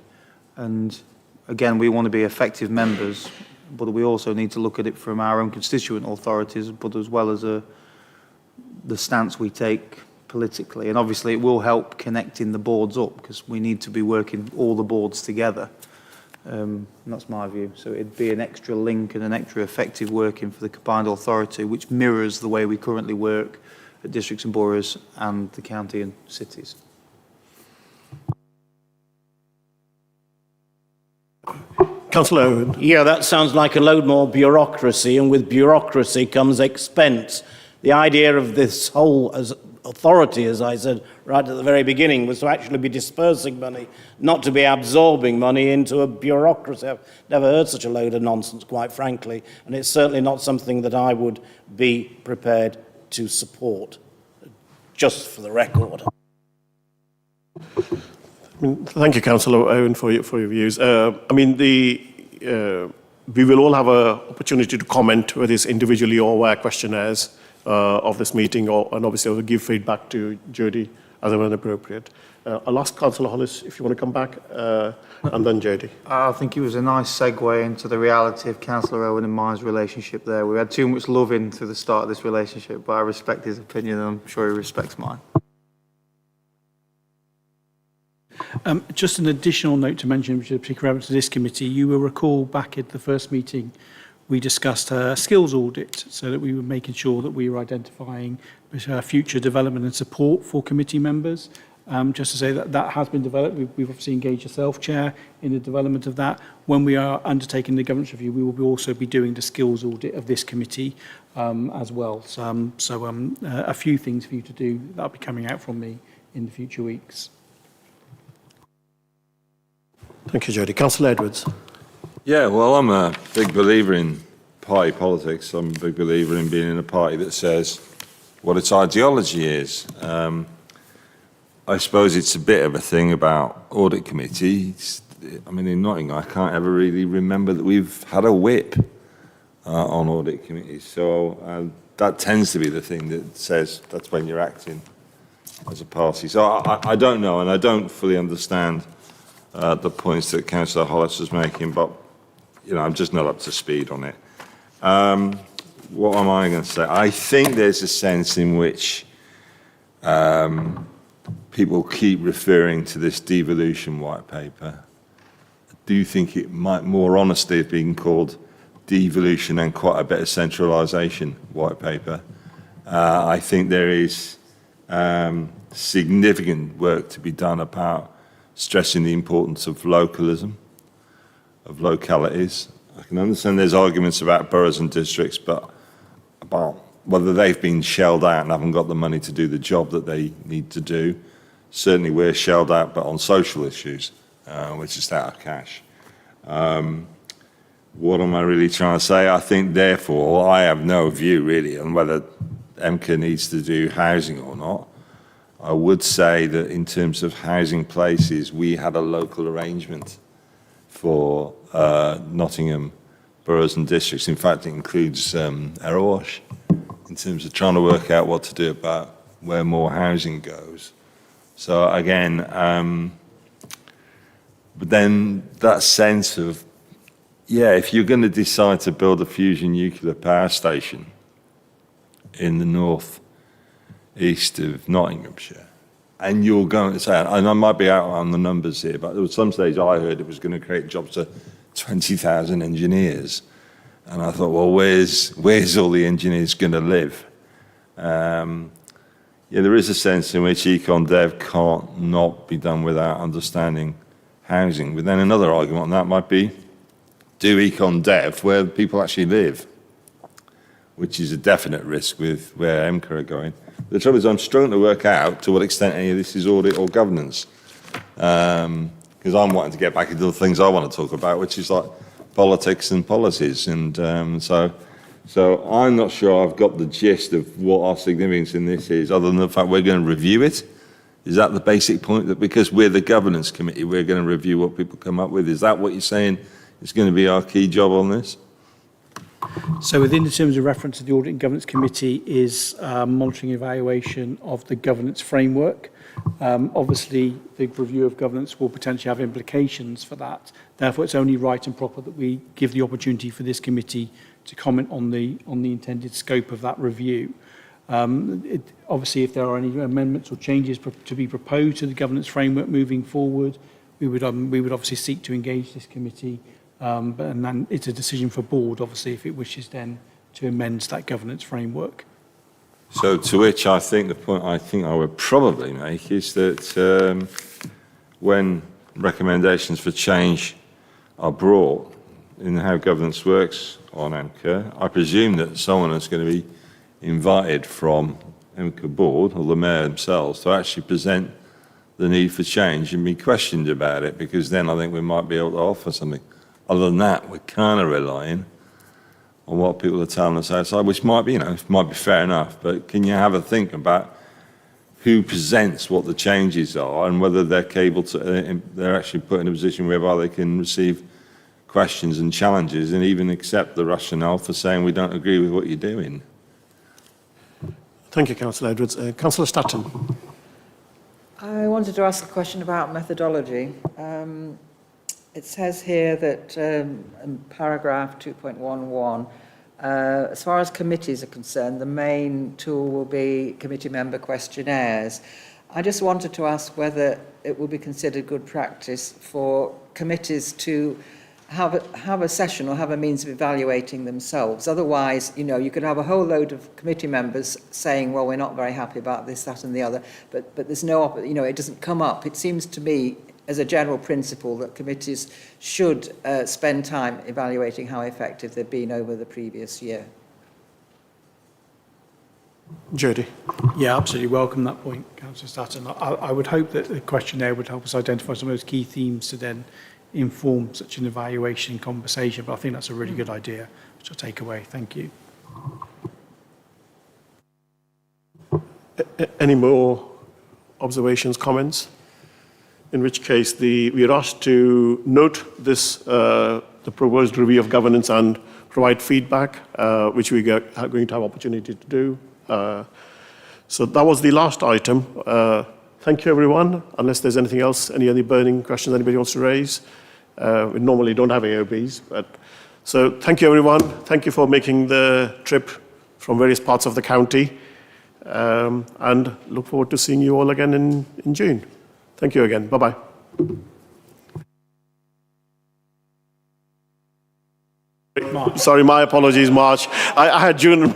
[SPEAKER 5] And again, we want to be effective members, but we also need to look at it from our own constituent authorities, but as well as the stance we take politically. And obviously it will help connecting the boards up, because we need to be working all the boards together. And that's my view. So it'd be an extra link and an extra effective working for the combined authority, which mirrors the way we currently work at districts and boroughs and the county and cities.
[SPEAKER 1] Councillor Owen.
[SPEAKER 8] Yeah, that sounds like a load more bureaucracy, and with bureaucracy comes expense. The idea of this whole authority, as I said right at the very beginning, was to actually be dispersing money, not to be absorbing money into a bureaucracy. I've never heard such a load of nonsense, quite frankly, and it's certainly not something that I would be prepared to support, just for the record.
[SPEAKER 1] Thank you, Councillor Owen, for your views. We will all have an opportunity to comment, whether it's individually or via questionnaires of this meeting, and obviously I will give feedback to Jody as and when appropriate. I'll ask Councillor Hollis if you want to come back, and then Jody.
[SPEAKER 5] I think it was a nice segue into the reality of Councillor Owen and mine's relationship there. We had too much love in through the start of this relationship, but I respect his opinion and I'm sure he respects mine.
[SPEAKER 2] Just an additional note to mention, which is particularly relevant to this committee. You will recall back at the first meeting, we discussed a skills audit, so that we were making sure that we were identifying future development and support for committee members. Just to say that has been developed. We've obviously engaged yourself, Chair, in the development of that. When we are undertaking the governance review, we will also be doing the skills audit of this committee as well. So a few things for you to do. That'll be coming out from me in the future weeks.
[SPEAKER 1] Thank you, Jody. Councillor Edwards.
[SPEAKER 6] Yeah, well, I'm a big believer in party politics. I'm a big believer in being in a party that says what its ideology is. I suppose it's a bit of a thing about audit committees. In Nottingham, I can't ever really remember that we've had a whip on audit committees. So that tends to be the thing that says that's when you're acting as a party. So I don't know, and I don't fully understand the points that Councillor Hollis was making, but I'm just not up to speed on it. What am I going to say? I think there's a sense in which people keep referring to this devolution white paper. I do think it might more honestly have been called devolution and quite a bit of centralisation white paper. I think there is significant work to be done about stressing the importance of localism, of localities. I can understand there's arguments about boroughs and districts, but about whether they've been shelled out and haven't got the money to do the job that they need to do. Certainly we're shelled out, but on social issues, which is out of cash. What am I really trying to say? I think, therefore, I have no view really on whether EMCCA needs to do housing or not. I would say that in terms of housing places, we had a local arrangement for Nottingham boroughs and districts. In fact, it includes Erewash in terms of trying to work out what to do about where more housing goes. So again, but then that sense of, if you're going to decide to build a fusion nuclear power station in the north east of Nottinghamshire, and you're going to say, and I might be out on the numbers here, but there was some stage I heard it was going to create jobs to 20,000 engineers. And I thought, well, where's all the engineers going to live? There is a sense in which Econ Dev can't not be done without understanding housing. But then another argument on that might be, do Econ Dev where people actually live, which is a definite risk with where EMCCA are going. The trouble is I'm struggling to work out to what extent any of this is audit or governance. Because I'm wanting to get back into the things I want to talk about, which is like politics and policies. And so I'm not sure I've got the gist of what our significance in this is, other than the fact we're going to review it. Is that the basic point? That because we're the governance committee, we're going to review what people come up with? Is that what you're saying is going to be our key job on this?
[SPEAKER 2] So within the terms of reference to the Audit and Governance Committee is monitoring and evaluation of the governance framework. Obviously, the review of governance will potentially have implications for that. Therefore, it's only right and proper that we give the opportunity for this committee to comment on the intended scope of that review. Obviously, if there are any amendments or changes to be proposed to the governance framework moving forward, we would obviously seek to engage this committee. And then it's a decision for board, obviously, if it wishes then to amend that governance framework.
[SPEAKER 6] So to which I think the point I would probably make is that when recommendations for change are brought in how governance works on EMCCA, I presume that someone is going to be invited from EMCCA board or the mayor themselves to actually present the need for change and be questioned about it, because then I think we might be able to offer something. Other than that, we're kind of relying on what people are telling us outside, which might be, might be fair enough, but can you have a think about who presents what the changes are and whether they're able to, they're actually put in a position whereby they can receive questions and challenges and even accept the rationale for saying we don't agree with what you're doing.
[SPEAKER 1] Thank you, Councillor Edwards. Councillor Statton.
[SPEAKER 10] I wanted to ask a question about methodology. It says here that in paragraph 2.11, as far as committees are concerned, the main tool will be committee member questionnaires. I just wanted to ask whether it will be considered good practice for committees to have a session or have a means of evaluating themselves. Otherwise, you could have a whole load of committee members saying, well, we're not very happy about this, that and the other, but there's no, it doesn't come up. It seems to me, as a general principle, that committees should spend time evaluating how effective they've been over the previous year.
[SPEAKER 1] Jody.
[SPEAKER 2] Yeah, absolutely welcome that point, Councillor Statton. I would hope that the questionnaire would help us identify some of those key themes to then inform such an evaluation conversation, but I think that's a really good idea, which I'll take away. Thank you.
[SPEAKER 1] Any more observations, comments? In which case, we are asked to note this, the proposed review of governance and provide feedback, which we are going to have opportunity to do. So that was the last item. Thank you, everyone. Unless there's anything else, any other burning questions anybody wants to raise. We normally don't have AOBs, but so thank you, everyone. Thank you for making the trip from various parts of the county, and look forward to seeing you all again in June. Thank you again. Bye-bye. Sorry, my apologies, March. I had June.